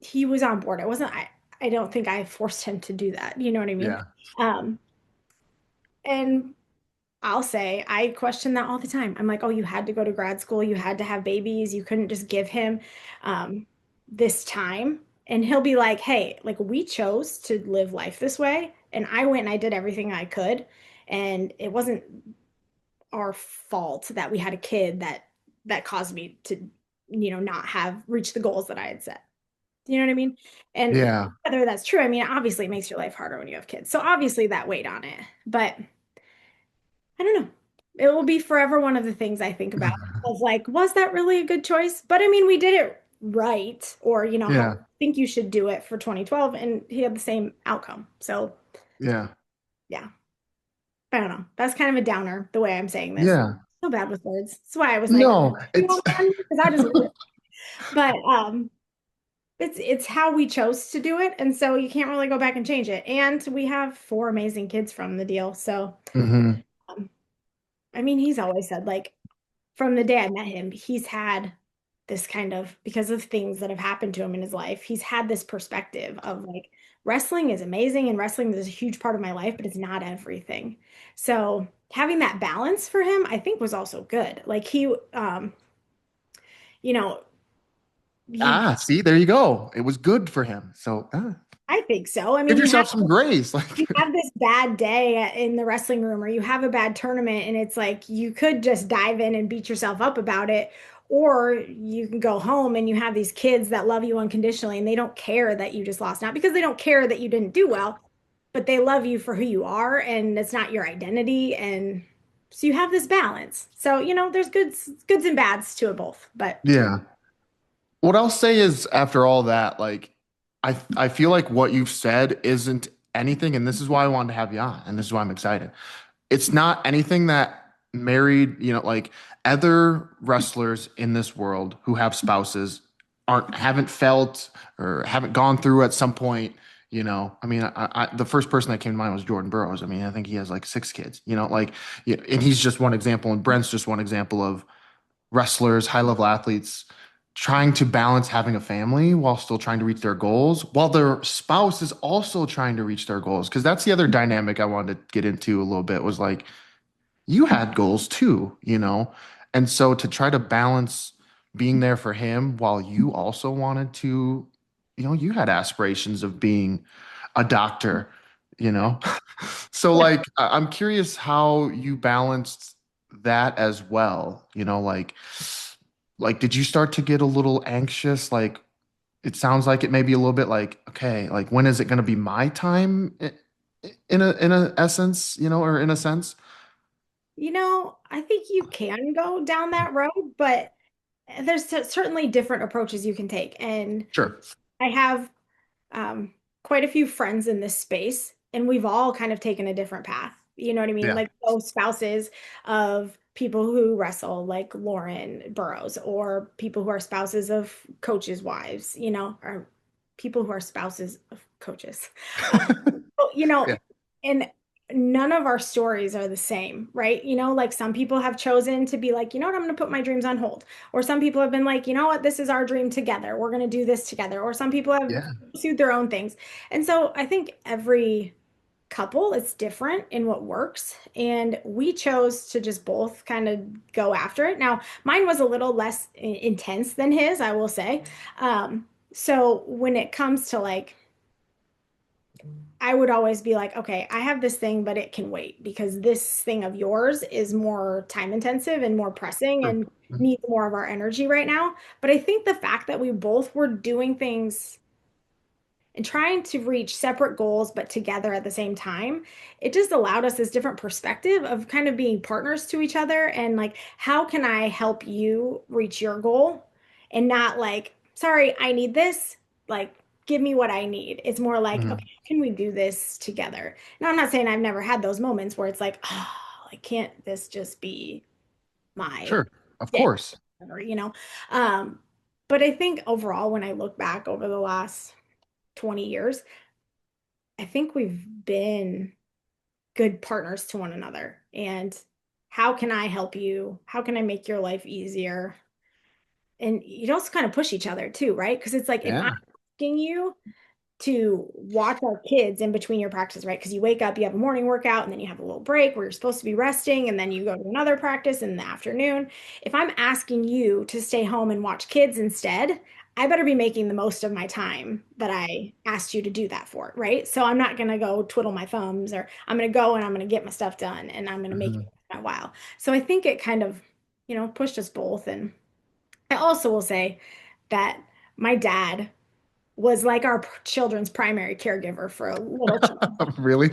he was on board. I don't think I forced him to do that. You know what I mean? Yeah. Um, And I'll say I question that all the time. I'm like, oh, you had to go to grad school, you had to have babies, you couldn't just give him um, this time. And he'll be like, hey, like we chose to live life this way, and I went and I did everything I could, and it wasn't our fault that we had a kid that caused me to, not have reached the goals that I had set. Do you know what I mean? And Yeah. whether that's true, I mean, obviously it makes your life harder when you have kids. So obviously that weighed on it. But I don't know. It will be forever one of the things I think about of like, was that really a good choice? But I mean, we did it right, or how I Yeah. think you should do it for 2012, and he had the same outcome. So Yeah. yeah, I don't know. That's kind of a downer the way I'm saying this. Yeah. So bad with words. That's why I was like, No, it's because I deserve it. But it's how we chose to do it, and so you can't really go back and change it. And we have four amazing kids from the deal. So Mhm. um, I mean, he's always said like from the day I met him, he's had this kind of, because of things that have happened to him in his life, he's had this perspective of like wrestling is amazing and wrestling is a huge part of my life, but it's not everything. So having that balance for him, I think was also good. Like you know, he, See, there you go. It was good for him. So I think so. I give mean, yourself some grace. you Like, have this bad day in the wrestling room, or you have a bad tournament, and it's like you could just dive in and beat yourself up about it, or you can go home and you have these kids that love you unconditionally and they don't care that you just lost, not because they don't care that you didn't do well, but they love you for who you are and it's not your identity. And so you have this balance. So, there's goods and bads to it both. But yeah. What I'll say is after all that, like I feel like what you've said isn't anything, and this is why I wanted to have you on, and this is why I'm excited. It's not anything that married, like other wrestlers in this world who have spouses haven't felt or haven't gone through at some point. I mean, the first person that came to mind was Jordan Burroughs. I mean, I think he has like 6 kids. Like, and he's just one example, and Brent's just one example of wrestlers, high level athletes trying to balance having a family while still trying to reach their goals, while their spouse is also trying to reach their goals. Because that's the other dynamic I wanted to get into a little bit was like, you had goals too. And so to try to balance being there for him while you also wanted to, you had aspirations of being a doctor. So yeah, like I'm curious how you balanced that as well, like did you start to get a little anxious? Like it sounds like it may be a little bit like, okay, like when is it going to be my time in a essence, or in a sense? I think you can go down that road, but there's certainly different approaches you can take. And Sure. I have quite a few friends in this space, and we've all kind of taken a different path. You know what I mean? Yeah. Like those spouses of people who wrestle, like Lauren Burrows, or people who are spouses of coaches' wives, or people who are spouses of coaches. Well, Yeah. and none of our stories are the same, right? Like some people have chosen to be like, you know what, I'm going to put my dreams on hold. Or some people have been like, you know what, this is our dream together. We're going to do this together. Or some people have Yeah. pursued their own things. And so I think every couple is different in what works. And we chose to just both kind of go after it. Now, mine was a little less intense than his, I will say. So when it comes to like, I would always be like, okay, I have this thing, but it can wait because this thing of yours is more time intensive and more pressing Sure. and needs more of our energy right now. But I think the fact that we both were doing things and trying to reach separate goals, but together at the same time, it just allowed us this different perspective of kind of being partners to each other and like, how can I help you reach your goal? And not like, sorry, I need this. Like, give me what I need. It's more like, okay, Mhm. how can we do this together? Now, I'm not saying I've never had those moments where it's like, oh, like, can't this just be my Sure. Of thing? course. Or. Um, but I think overall, when I look back over the last 20 years, I think we've been good partners to one another. And how can I help you? How can I make your life easier? And you'd also kind of push each other too, right? Because it's like if I'm Yeah. asking you, to watch our kids in between your practice, right? Because you wake up, you have a morning workout, and then you have a little break where you're supposed to be resting, and then you go to another practice in the afternoon. If I'm asking you to stay home and watch kids instead, I better be making the most of my time that I asked you to do that for, right? So I'm not going to go twiddle my thumbs, or I'm going to go and I'm going to get my stuff done and I'm going to make it Mhm. worth my while. So I think it kind of, pushed us both. And I also will say that my dad was like our children's primary caregiver for a little child. Really?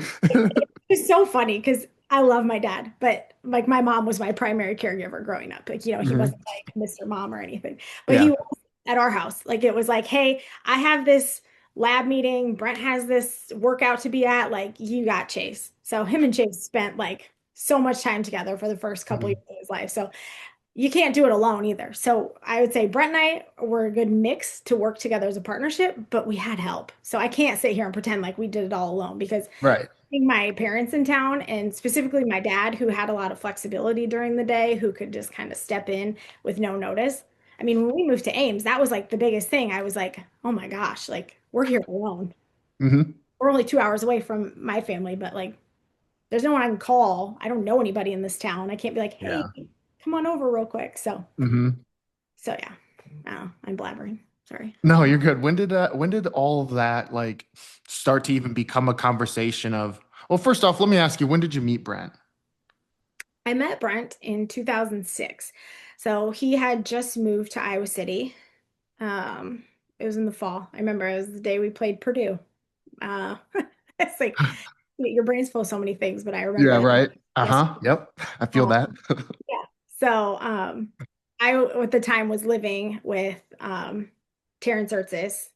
It's so funny because I love my dad, but like my mom was my primary caregiver growing up. Like, he Mhm. wasn't like Mr. Mom or anything, but he Yeah. was at our house. Like, it was like, hey, I have this lab meeting. Brent has this workout to be at. Like, you got Chase. So him and Chase spent like so much time together for the first couple Mhm. years of his life. So you can't do it alone either. So I would say Brent and I were a good mix to work together as a partnership, but we had help. So I can't sit here and pretend like we did it all alone because Right. my parents in town, and specifically my dad, who had a lot of flexibility during the day, who could just kind of step in with no notice. I mean, when we moved to Ames, that was like the biggest thing. I was like, oh my gosh, like we're here alone. Hmm. We're only 2 hours away from my family, but like there's no one I can call. I don't know anybody in this town. I can't be like, hey, Yeah. come on over real quick. Hmm. So yeah, I'm blabbering. Sorry. No, you're good. When did all of that like start to even become a conversation of, well, first off, let me ask you, when did you meet Brent? I met Brent in 2006. So he had just moved to Iowa City. Um, it was in the fall. I remember it was the day we played Purdue. Uh, it's like your brain's full of so many things, but I remember Yeah, that. right. Yes. Uh-huh. Yep. I feel Um, that. yeah. So I at the time was living with Taryn Surtsis,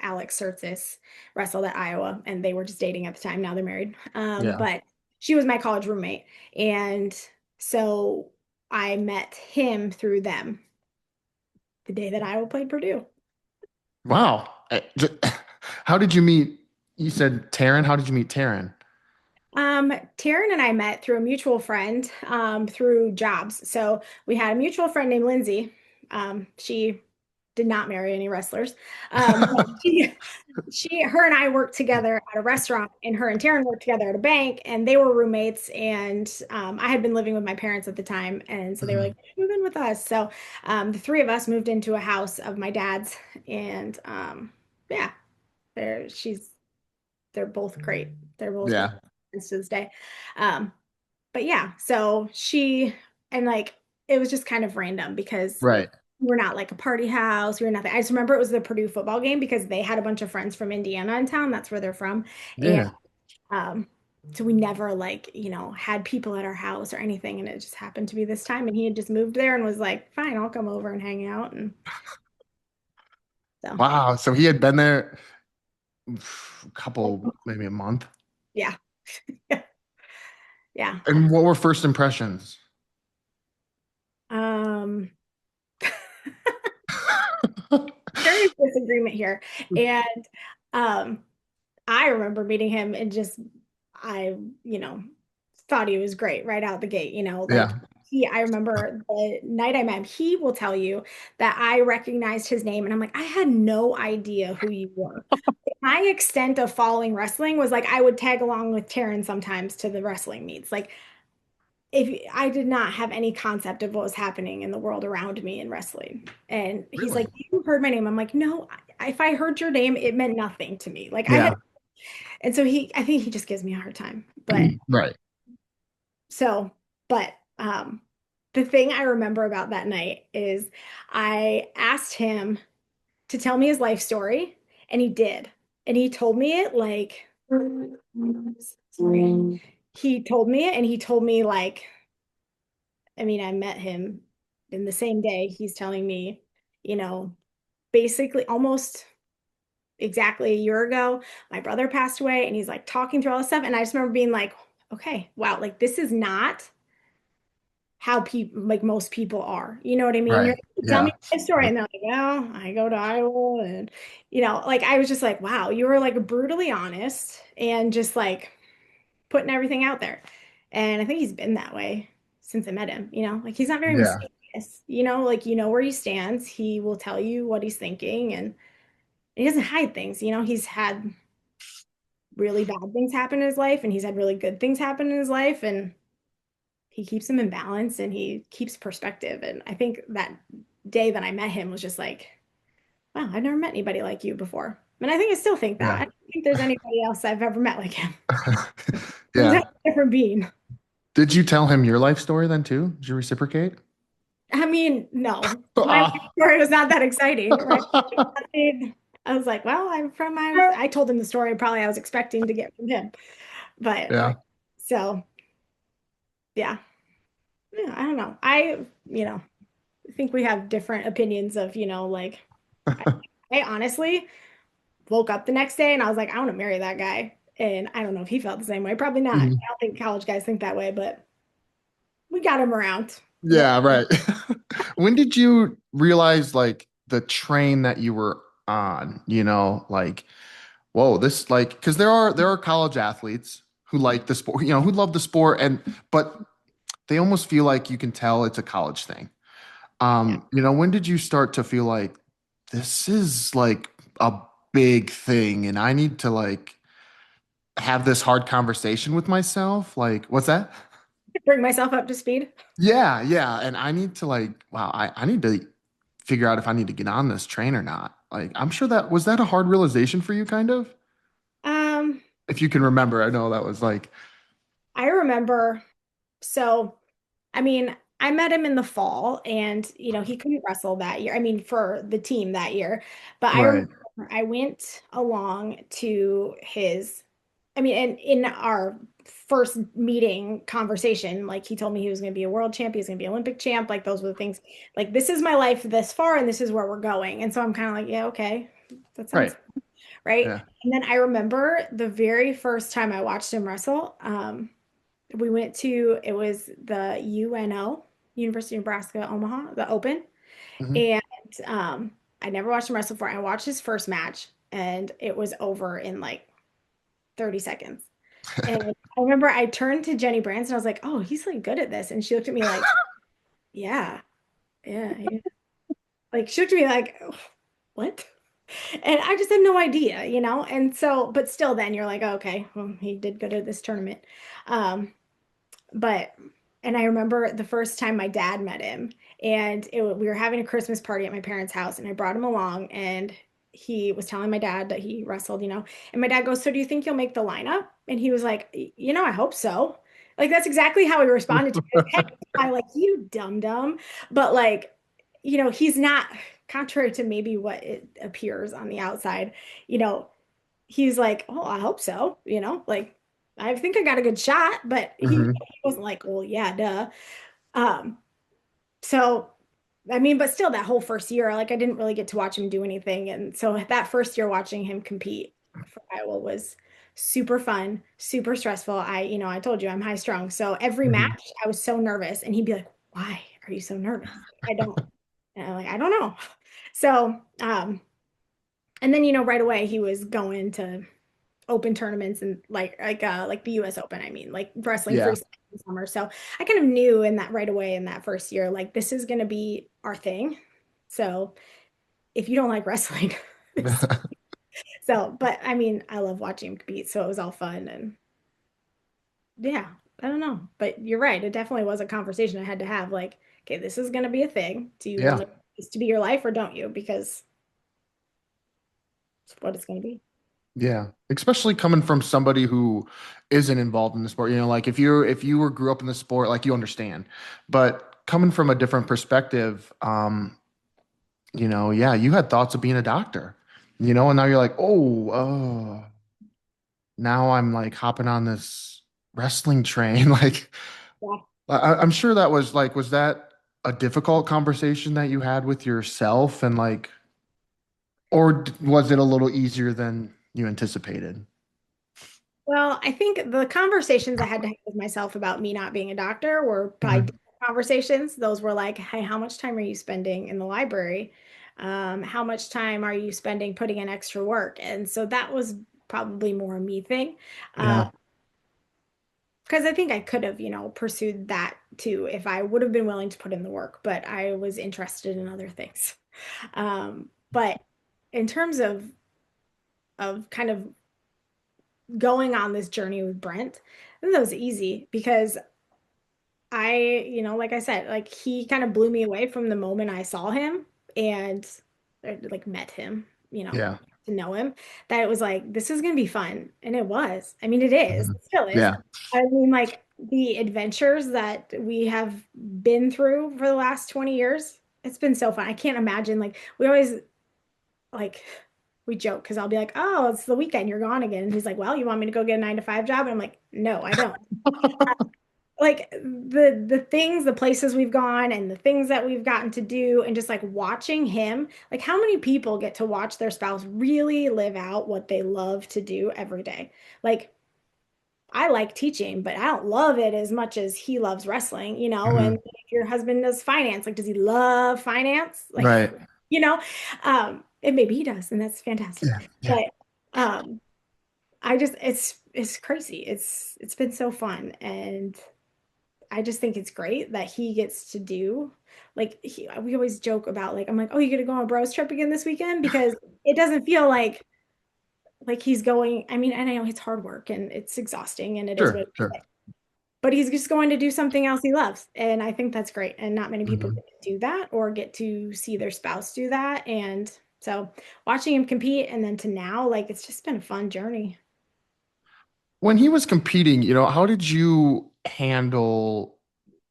Alex Surtsis wrestled at Iowa, and they were just dating at the time. Now they're married. Yeah. But she was my college roommate, and so I met him through them the day that Iowa played Purdue. Wow. How did you meet? You said Taryn. How did you meet Taryn? Taryn and I met through a mutual friend, through jobs. So we had a mutual friend named Lindsay. She did not marry any wrestlers. But her and I worked together at a restaurant, and her and Taryn worked together at a bank, and they were roommates. And I had been living with my parents at the time, and so they were Mhm. like, "Move in with us." So the three of us moved into a house of my dad's, and yeah, they're she's they're both great. They're both my Yeah. friends to this day. Um, but yeah, so and like it was just kind of random because Right. we're not like a party house. We were nothing. I just remember it was the Purdue football game because they had a bunch of friends from Indiana in town. That's where they're from. And Yeah. um, so we never like, had people at our house or anything. And it just happened to be this time. And he had just moved there and was like, fine, I'll come over and hang out. And so, Wow. So he had been there a like, couple, maybe a month. yeah, yeah. And what were first impressions? Um, there is disagreement here. And um, I remember meeting him and I, you know, thought he was great right out the gate. Like Yeah. I remember the night I met him, he will tell you that I recognized his name and I'm like, I had no idea who you were. My extent of following wrestling was like I would tag along with Taryn sometimes to the wrestling meets. Like if I did not have any concept of what was happening in the world around me in wrestling. And he's like, Really? you heard my name. I'm like, no, if I heard your name, it meant nothing to me. Like Yeah. and so I think he just gives me a hard time. But Right. so, but the thing I remember about that night is I asked him to tell me his life story, and he did. And he told me it like, sorry. He told me it, and he told me like, I mean, I met him in the same day. He's telling me, you know, basically almost exactly a year ago, my brother passed away, and he's like talking through all this stuff. And I just remember being like, okay, wow, like this is not how people like most people are. You know what I mean? You're Right. like, tell me Yeah. my story. And they're like, well, I go to Iowa and like I was just like, wow, you were like brutally honest and just like putting everything out there. And I think he's been that way since I met him, like he's not very Yeah. mysterious, like where he stands. He will tell you what he's thinking. And He doesn't hide things. He's had really bad things happen in his life and he's had really good things happen in his life and he keeps them in balance and he keeps perspective. And I think that day that I met him was just like, wow, I've never met anybody like you before. And I think I still think that. I Yeah. don't think there's anybody else I've ever met like him. He's Yeah. a different being. Did you tell him your life story then too? Did you reciprocate? I mean, no, my life Ah. story was not that exciting, right? I was like, well, I told him the story probably I was expecting to get from him. But Yeah. so yeah. Yeah, I don't know. I think we have different opinions of, like I, I honestly woke up the next day and I was like, I want to marry that guy. And I don't know if he felt the same way. Probably not. Mhm. I don't think college guys think that way, but we got him around. But Yeah, right. When did you realize like the train that you were on, like, whoa, this like because there are college athletes who like the sport, who love the sport but they almost feel like you can tell it's a college thing. yeah, When did you start to feel like this is like a big thing and I need to like have this hard conversation with myself? Like, what's that? bring myself up to speed. Yeah, yeah. And I need to like, wow, I need to figure out if I need to get on this train or not. Like, I'm sure that was that a hard realization for you, kind of? Um, If you can remember, I know that was like, I remember, so I mean, I met him in the fall and he couldn't wrestle that year. I mean, for the team that year. But I remember right. I went along to his I mean, and in our first meeting conversation, like he told me he was going to be a world champ, he was going to be Olympic champ, like those were the things. Like this is my life this far and this is where we're going. And so I'm kind of like, yeah, okay. That sounds Right. right. Yeah. And then I remember the very first time I watched him wrestle, we went to it was the UNO, University of Nebraska Omaha, the Open, Hmm. and I never watched him wrestle before. I watched his first match, and it was over in like 30 seconds. And I remember I turned to Jenny Branson. I was like, "Oh, he's like good at this," and she looked at me like, "Yeah, yeah, yeah." Like she looked at me like, "Oh, what?" And I just had no idea. And so, but still, then you're like, oh, "Okay, well, he did good at this tournament." Um, But, and I remember the first time my dad met him, and we were having a Christmas party at my parents' house, and I brought him along, and he was telling my dad that he wrestled. And my dad goes, "So do you think you'll make the lineup?" And he was like, I hope so." Like that's exactly how he responded to it. Heck, I like you dumb dumb, but like, he's not contrary to maybe what it appears on the outside. You know, he's like, "Oh, I hope so," like I think I got a good shot, but he Hmm. wasn't like, "Well, yeah, duh." Um, so I mean, but still that whole first year, like I didn't really get to watch him do anything. And so that first year watching him compete for Iowa was super fun, super stressful. I told you I'm high strung. So every Hmm. match I was so nervous and he'd be like, "Why are you so nervous?" I don't, and I'm like, I don't know. So, and then, right away he was going to open tournaments and like the US Open, I mean, like wrestling Yeah. freestyle in summer. So I kind of knew in that right away in that first year, like this is gonna be our thing. So if you don't like wrestling, so but I mean, I love watching him compete, so it was all fun and yeah, I don't know. But you're right, it definitely was a conversation I had to have, like, okay, this is gonna be a thing. Do you Yeah. really want this to be your life or don't you? Because it's what it's gonna be. Yeah. Especially coming from somebody who isn't involved in the sport. Like if you were grew up in the sport, like you understand. But coming from a different perspective, yeah, you had thoughts of being a doctor, and now you're like, oh, now I'm like hopping on this wrestling train. Like, Yeah. I'm sure that was like, was that a difficult conversation that you had with yourself and like, or was it a little easier than you anticipated? Well, I think the conversations I had to have with myself about me not being a doctor were probably Mhm. different conversations. Those were like, hey, how much time are you spending in the library? How much time are you spending putting in extra work? And so that was probably more a me thing. Yeah. Because I think I could have, pursued that too if I would have been willing to put in the work, but I was interested in other things. But in terms of of kind of going on this journey with Brent. And that was easy because like I said, like he kind of blew me away from the moment I saw him and like met him, Yeah. to know him, that it was like, this is gonna be fun. And it was. I mean, it is, Mhm. it still is. Yeah. I mean, like the adventures that we have been through for the last 20 years, it's been so fun. I can't imagine like we always like we joke because I'll be like, oh, it's the weekend, you're gone again. And he's like, well, you want me to go get a 9 to 5 job? And I'm like, no, I don't. Like the things, the places we've gone and the things that we've gotten to do, and just like watching him, like how many people get to watch their spouse really live out what they love to do every day? Like I like teaching, but I don't love it as much as he loves wrestling, and Mhm. if your husband does finance, like does he love finance? Like, Right. you know, and maybe he does, and that's Yeah. fantastic. Yeah. But I just it's crazy. It's been so fun, and I just think it's great that he gets to do like we always joke about like I'm like, oh, you gonna go on a bros trip again this weekend? Because it doesn't feel like he's going. I mean, and I know it's hard work and it's exhausting and it is what Sure. it Sure. is, but he's just going to do something else he loves. And I think that's great. And not many people Mhm. get to do that or get to see their spouse do that. And so watching him compete and then to now, like it's just been a fun journey. When he was competing, how did you handle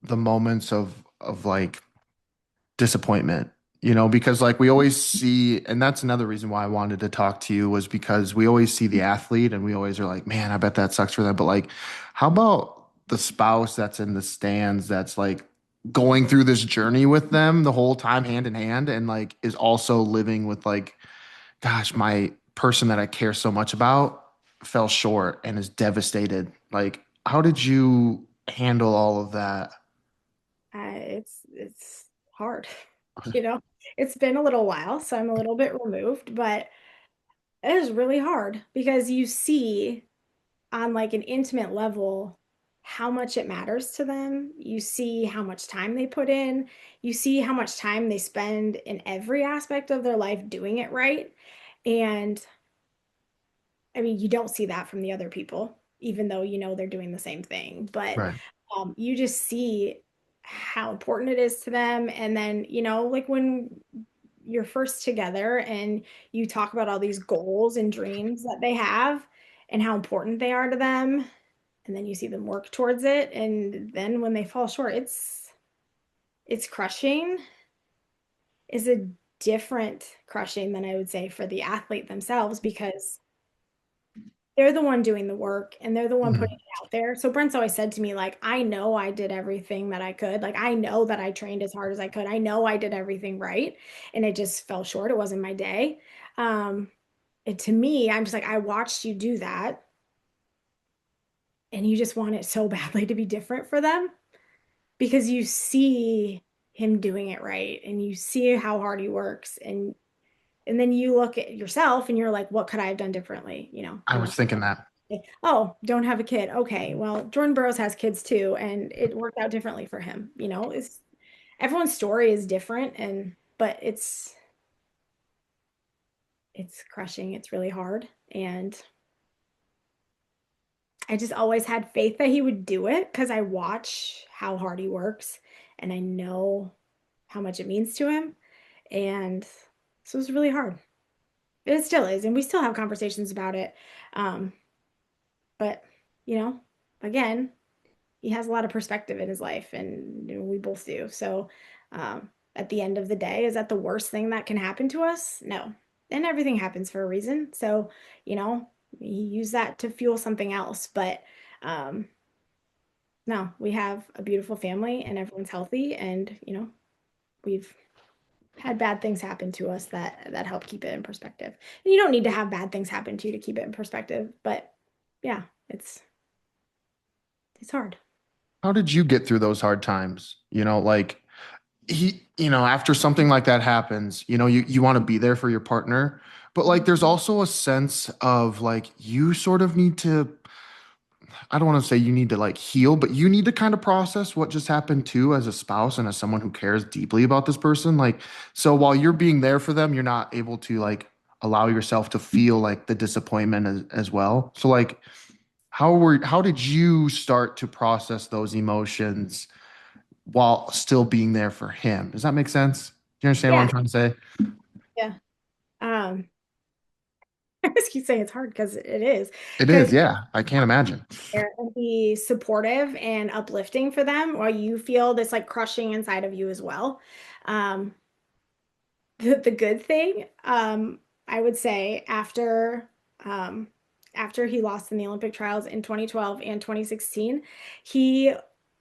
the moments of like disappointment, because like we always see, and that's another reason why I wanted to talk to you was because we always see the athlete and we always are like, man, I bet that sucks for them. But like, how about the spouse that's in the stands that's like going through this journey with them the whole time hand in hand and like is also living with like, gosh, my person that I care so much about fell short and is devastated. Like, how did you handle all of that? It's hard, you know. It's been a little while, so I'm a little bit removed, but it is really hard because you see on like an intimate level how much it matters to them. You see how much time they put in. You see how much time they spend in every aspect of their life doing it right. And I mean, you don't see that from the other people, even though you know they're doing the same thing. But Right. you just see how important it is to them. And then, like when you're first together and you talk about all these goals and dreams that they have and how important they are to them, and then you see them work towards it. And then when they fall short, it's crushing. Is a different crushing than I would say for the athlete themselves because they're the one doing the work and they're the one putting Mhm. it out there. So Brent's always said to me, like, I know I did everything that I could. Like, I know that I trained as hard as I could. I know I did everything right. And it just fell short. It wasn't my day. Um, and to me, I'm just like, I watched you do that. And you just want it so badly to be different for them because you see him doing it right and you see how hard he works. And then you look at yourself and you're like, what could I have done differently? I was thinking that. Oh, don't have a kid. Okay. Well, Jordan Burroughs has kids too, and it worked out differently for him. It's everyone's story is different but it's crushing. It's really hard. And I just always had faith that he would do it because I watch how hard he works and I know how much it means to him. And so it's really hard. It still is, and we still have conversations about it. Um, but you know, again, he has a lot of perspective in his life, and we both do. So, at the end of the day, is that the worst thing that can happen to us? No. And everything happens for a reason. So, you know, you use that to fuel something else. But um, no, we have a beautiful family and everyone's healthy, and we've had bad things happen to us that help keep it in perspective. And you don't need to have bad things happen to you to keep it in perspective, but yeah, it's hard. How did you get through those hard times? Like after something like that happens, you want to be there for your partner, but like there's also a sense of like you sort of need to, I don't want to say you need to like heal, but you need to kind of process what just happened too as a spouse and as someone who cares deeply about this person. Like, so while you're being there for them, you're not able to like allow yourself to feel like the disappointment as well. So like how did you start to process those emotions while still being there for him? Does that make sense? Do you understand what I'm Yeah. trying to say? Yeah. Um, I just keep saying it's hard because it is. It is, Because yeah. I can't imagine. there and be supportive and uplifting for them while you feel this like crushing inside of you as well. Um, the good thing, I would say um, after he lost in the Olympic trials in 2012 and 2016, he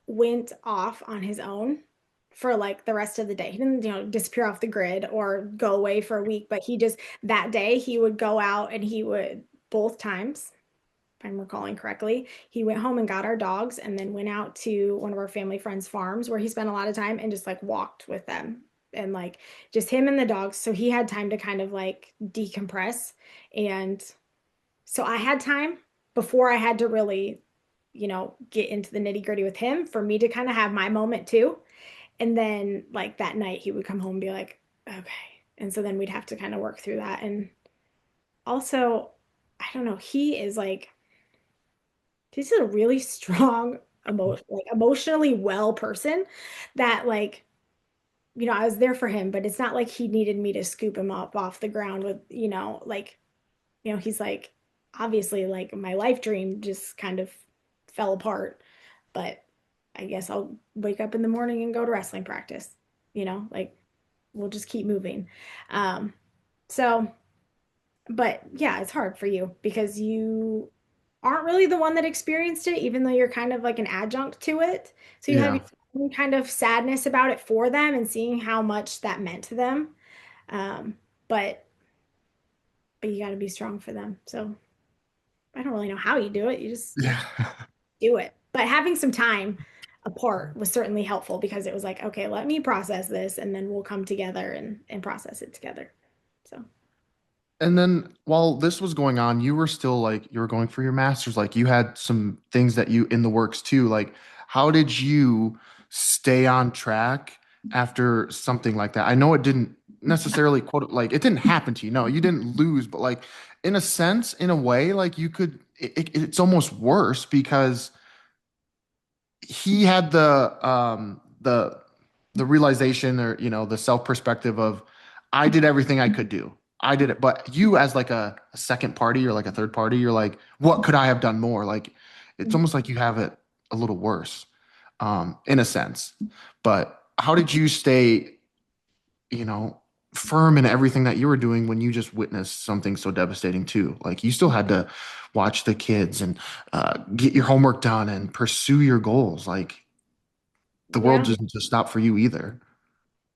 went off on his own for like the rest of the day. He didn't, disappear off the grid or go away for a week, but he just that day he would go out and he would both times, if I'm recalling correctly, he went home and got our dogs and then went out to one of our family friends' farms where he spent a lot of time and just like walked with them and like just him and the dogs. So he had time to kind of like decompress. And so I had time before I had to really, get into the nitty gritty with him for me to kind of have my moment too. And then like that night he would come home and be like, okay. And so then we'd have to kind of work through that. And also, I don't know, he is like, he's a really strong emotionally well person that like I was there for him, but it's not like he needed me to scoop him up off the ground with like he's like obviously like my life dream just kind of fell apart, but I guess I'll wake up in the morning and go to wrestling practice, like we'll just keep moving. So but yeah, it's hard for you because you aren't really the one that experienced it, even though you're kind of like an adjunct to it. So you have Yeah. your own kind of sadness about it for them and seeing how much that meant to them. Um, but but you got to be strong for them. So I don't really know how you do it. You just Yeah. do it. But having some time apart was certainly helpful because it was like, okay, let me process this and then we'll come together and process it together. So And then while this was going on, you were still like you were going for your master's, like you had some things that you in the works too. Like how did you stay on track after something like that? I know it didn't necessarily quote like it didn't happen to you. No, you didn't lose, but like in a sense, in a way, like you could it's almost worse because he had the realization or the self perspective of I did everything I could do. I did it, but you as like a second party or like a third party, you're like, what could I have done more? Like it's almost like you have it a little worse, in a sense. But how did you stay, you know, firm in everything that you were doing when you just witnessed something so devastating too? Like you still had to watch the kids and get your homework done and pursue your goals. Like the world yeah. doesn't just stop for you either.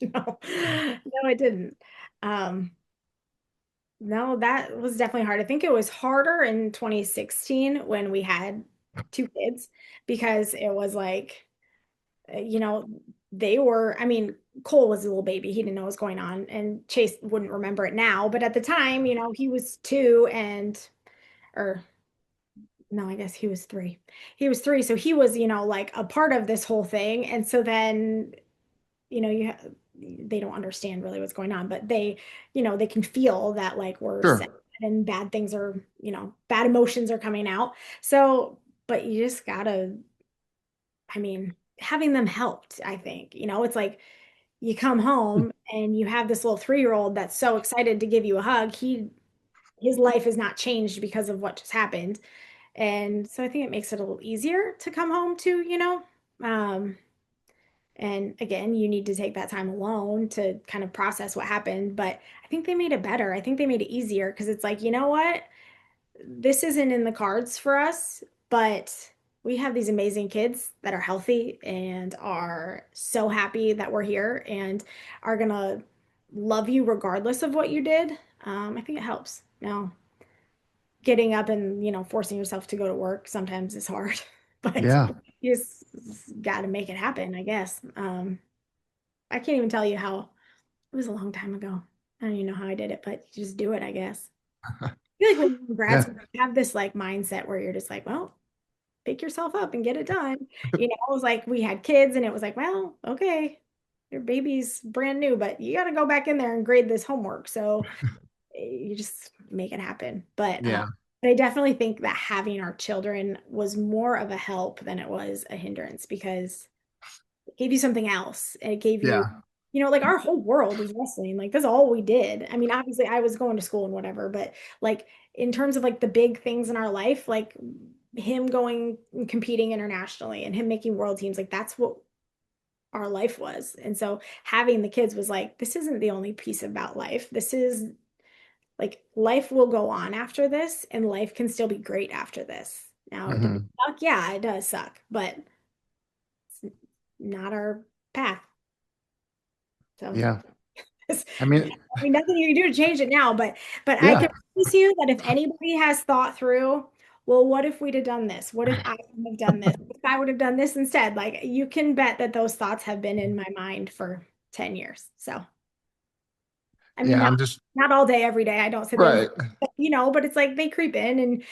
No, no, it didn't. Um, no, that was definitely hard. I think it was harder in 2016 when we had two kids because it was like, you know, they were, I mean, Cole was a little baby. He didn't know what was going on, and Chase wouldn't remember it now. But at the time, he was two or no, I guess he was three. He was three. So he was, like a part of this whole thing. And so then they don't understand really what's going on, but they can feel that like we're sad Sure. and bad things are, bad emotions are coming out. So, but you just gotta, I mean, having them helped, I think, it's like you come home and you have this little 3-year-old that's so excited to give you a hug. His life is not changed because of what just happened. And so I think it makes it a little easier to come home to, um, and again, you need to take that time alone to kind of process what happened. But I think they made it better. I think they made it easier because it's like, you know what? This isn't in the cards for us, but we have these amazing kids that are healthy and are so happy that we're here and are gonna love you regardless of what you did. I think it helps. Now, getting up and, forcing yourself to go to work sometimes is hard, but Yeah. you just got to make it happen, I guess. I can't even tell you how it was a long time ago. I don't even know how I did it, but you just do it, I guess. I feel like when you're in grad Yeah. school, you have this like mindset where you're just like, well, pick yourself up and get it done. It was like we had kids and it was like, well, okay, your baby's brand new, but you got to go back in there and grade this homework. So you just make it happen. But Yeah. but I definitely think that having our children was more of a help than it was a hindrance because it gave you something else. And it gave you, Yeah. like our whole world was wrestling. Like that's all we did. I mean, obviously I was going to school and whatever, but like in terms of like the big things in our life, like him going and competing internationally and him making world teams, like that's what our life was. And so having the kids was like, this isn't the only piece about life. This is like life will go on after this and life can still be great after this. Now, does it Hmm. suck? Yeah, it does suck, but it's not our path. So Yeah. it's, I mean, I mean, nothing you can do to change it now, but I yeah. can promise you that if anybody has thought through, well, what if we'd have done this? What if I would have done this? If I would have done this instead? Like you can bet that those thoughts have been in my mind for 10 years. So I mean, Yeah. not I'm just not all day, every day. I don't sit there and right. but it's like they creep in and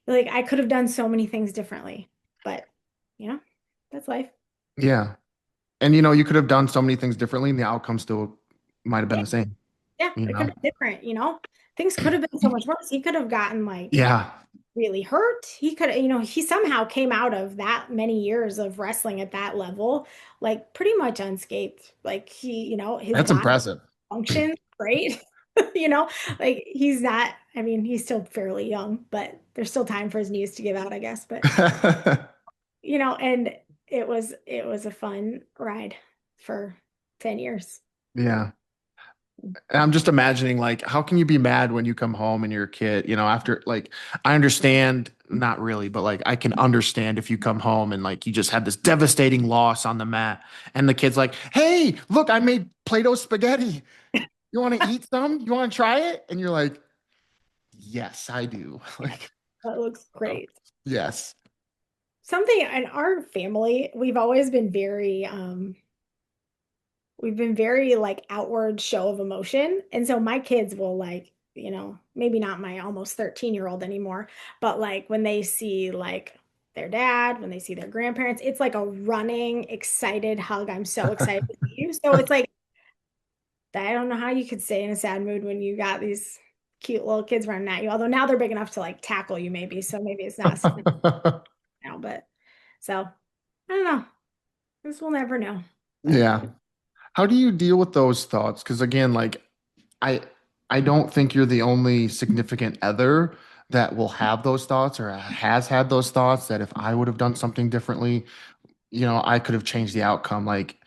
like I could have done so many things differently. But you know, that's life. Yeah. And you could have done so many things differently and the outcome still might have been Yeah, the same, yeah, you it could know? have been different. Things could have been so much worse. He could have gotten like Yeah. really hurt. He could, he somehow came out of that many years of wrestling at that level, like pretty much unscathed. Like his That's body impressive. functions great. You know, like he's not, I mean, he's still fairly young, but there's still time for his knees to give out, I guess. But and it was a fun ride for 10 years. Yeah. And I'm just imagining like how can you be mad when you come home and you're a kid, after like I understand not really, but like I can understand if you come home and like you just had this devastating loss on the mat and the kid's like, "Hey, look, I made Play-Doh spaghetti. You want to eat some? You want to try it?" And you're like, "Yes, I do." Like, That looks oh, great. yes. Something in our family, we've been very like outward show of emotion. And so my kids will like, maybe not my almost 13-year-old anymore, but like when they see like their dad, when they see their grandparents, it's like a running, excited hug. I'm so excited to see you. So it's like, I don't know how you could stay in a sad mood when you got these cute little kids running at you. Although now they're big enough to like tackle you, maybe. So maybe it's not so now, but so I don't know. This we'll never know. But Yeah. How do you deal with those thoughts? Because again, like I I don't think you're the only significant other that will have those thoughts or has had those thoughts that if I would have done something differently, I could have changed the outcome. Like,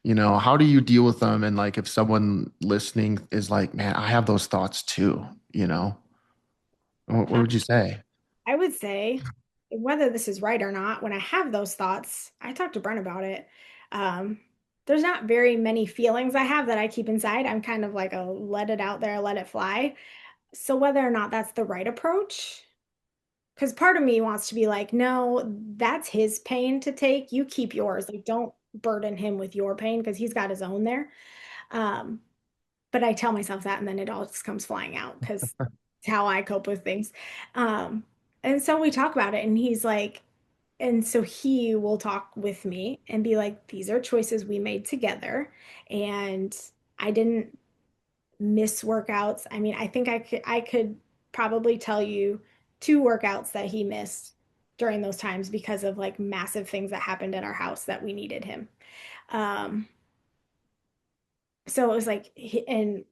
how do you deal with them? And like if someone listening is like, man, I have those thoughts too, what uh, would you say? I would say, whether this is right or not, when I have those thoughts, I talk to Brent about it. Um, there's not very many feelings I have that I keep inside. I'm kind of like a let it out there, let it fly. So whether or not that's the right approach, because part of me wants to be like, no, that's his pain to take. You keep yours. Like, don't burden him with your pain because he's got his own there. Um, but I tell myself that and then it all just comes flying out because it's how I cope with things. Um, and so we talk about it and he's like, and so he will talk with me and be like, these are choices we made together. And I didn't miss workouts. I mean, I think I could probably tell you two workouts that he missed during those times because of like massive things that happened at our house that we needed him. Um, so it was like, and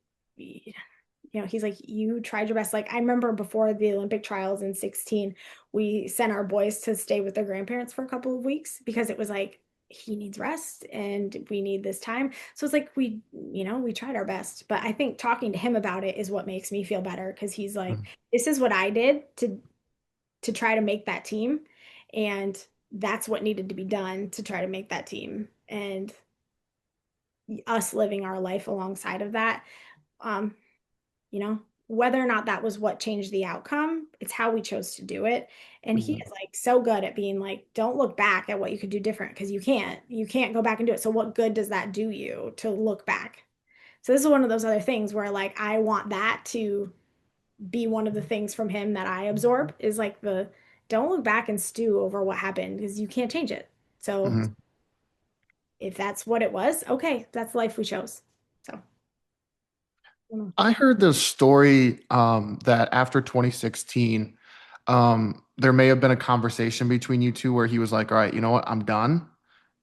he's like, you tried your best. Like I remember before the Olympic trials in 16, we sent our boys to stay with their grandparents for a couple of weeks because it was like he needs rest and we need this time. So it's like we tried our best. But I think talking to him about it is what makes me feel better because he's like, this is what I did to try to make that team. And that's what needed to be done to try to make that team. And us living our life alongside of that. Um, whether or not that was what changed the outcome, it's how we chose to do it. And he Mhm. is like so good at being like, don't look back at what you could do different because you can't go back and do it. So what good does that do you to look back? So this is one of those other things where like I want that to be one of the things from him that I absorb is like the don't look back and stew over what happened because you can't change it. So Mhm. if that's what it was, okay, that's the life we chose. So Mm. I heard this story that after 2016, there may have been a conversation between you two where he was like, "All right, you know what? I'm done.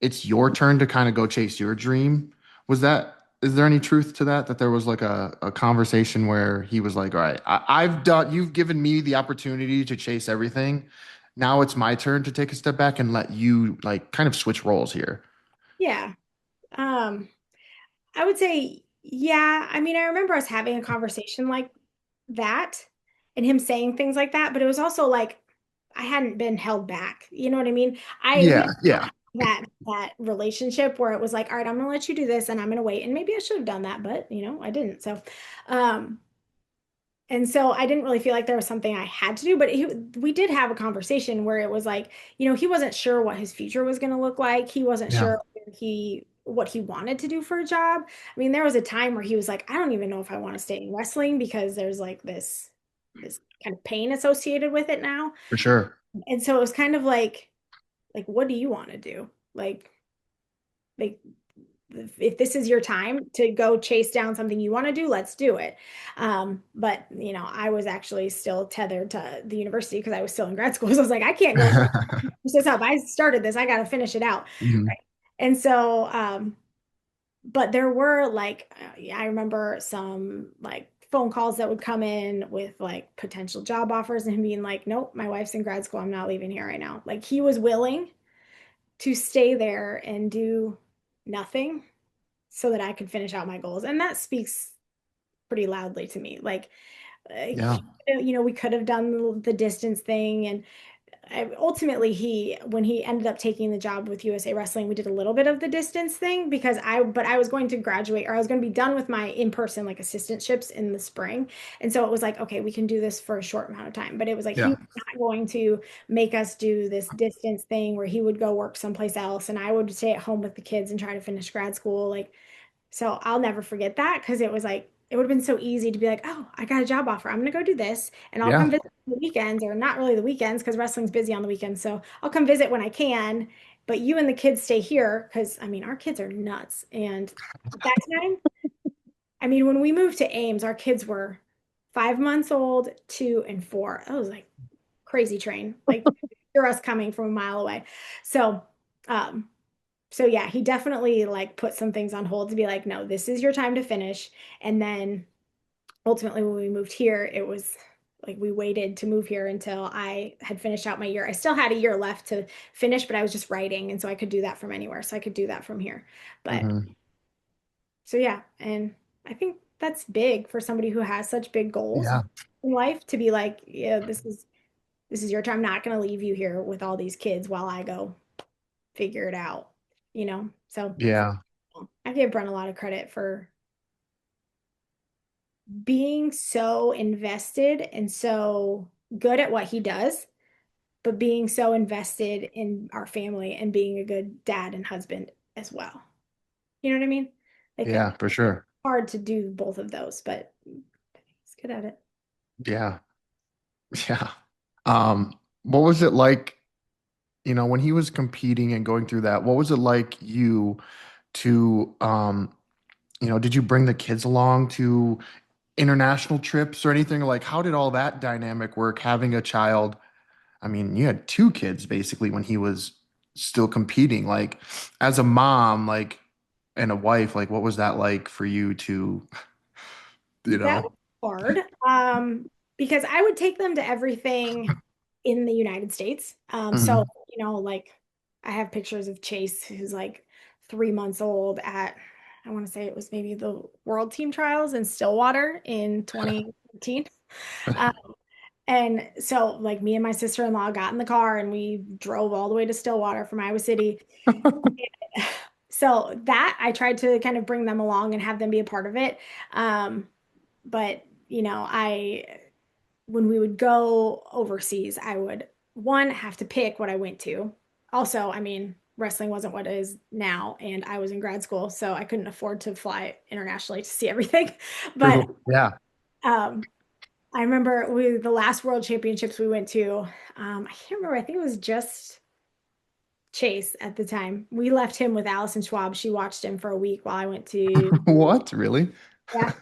It's your turn to kind of go chase your dream." Was that, is there any truth to that? That there was like a conversation where he was like, "All right, I've done, you've given me the opportunity to chase everything. Now it's my turn to take a step back and let you like kind of switch roles here." Yeah. Um, I would say, yeah. I mean, I remember us having a conversation like that and him saying things like that, but it was also like I hadn't been held back. You know what I mean? We Yeah, yeah, that relationship where it was like, all right, I'm gonna let you do this and I'm gonna wait. And maybe I should have done that, but I didn't. Um, and so I didn't really feel like there was something I had to do, but we did have a conversation where it was like, he wasn't sure what his future was going to look like. He wasn't yeah, sure what he wanted to do for a job. I mean, there was a time where he was like, I don't even know if I want to stay in wrestling because there's like this kind of pain associated with it now. for sure. And so it was kind of like what do you want to do? Like if this is your time to go chase down something you want to do, let's do it. But I was actually still tethered to the university because I was still in grad school. So I was like, I can't go finish this up. I started this, I got to finish it out. Mhm. Right. And so, but there were like, I remember some like phone calls that would come in with like potential job offers and him being like, nope, my wife's in grad school. I'm not leaving here right now. Like he was willing to stay there and do nothing so that I could finish out my goals. And that speaks pretty loudly to me. Like, Yeah, we could have done the distance thing. And ultimately, when he ended up taking the job with USA Wrestling, we did a little bit of the distance thing but I was going to graduate or I was going to be done with my in-person like assistantships in the spring. And so it was like, okay, we can do this for a short amount of time. But it was like, he yeah, was not going to make us do this distance thing where he would go work someplace else and I would stay at home with the kids and try to finish grad school. Like, so I'll never forget that because it was like, it would have been so easy to be like, oh, I got a job offer. I'm going to go do this and I'll come yeah. visit on the weekends or not really the weekends because wrestling's busy on the weekends. So I'll come visit when I can. But you and the kids stay here because I mean, our kids are nuts. And at that time, I mean, when we moved to Ames, our kids were 5 months old, 2 and 4. That was like crazy train. Like, you're us coming from a mile away. So, um, so yeah, he definitely like put some things on hold to be like, no, this is your time to finish. And then ultimately when we moved here, it was like we waited to move here until I had finished out my year. I still had a year left to finish, but I was just writing, and so I could do that from anywhere. So I could do that from here. But Hmm. so yeah, and I think that's big for somebody who has such big goals Yeah, in life to be like, yeah, this is your time. I'm not going to leave you here with all these kids while I go figure it out. So yeah, I give Brent a lot of credit for being so invested and so good at what he does, but being so invested in our family and being a good dad and husband as well. You know what I mean? Like yeah, for sure. hard to do both of those, but he's good at it. Yeah, yeah. What was it like, when he was competing and going through that? What was it like you to, did you bring the kids along to international trips or anything? Like, how did all that dynamic work, having a child? I mean, you had two kids basically when he was still competing. Like, as a mom, like, and a wife, like, what was that like for you to, you That know? was hard. Because I would take them to everything in the United States. So, Mhm. like I have pictures of Chase, who's like 3 months old I want to say it was maybe the World Team Trials in Stillwater in 2018. Um, and so, like, me and my sister-in-law got in the car and we drove all the way to Stillwater from Iowa City. So that I tried to kind of bring them along and have them be a part of it. But when we would go overseas, I would one have to pick what I went to. Also, I mean, wrestling wasn't what it is now, and I was in grad school, so I couldn't afford to fly internationally to see everything. But True. Yeah. um, I remember the last World Championships we went to. I can't remember. I think it was just Chase at the time. We left him with Allison Schwab. She watched him for a week while I went to What? Really? yeah,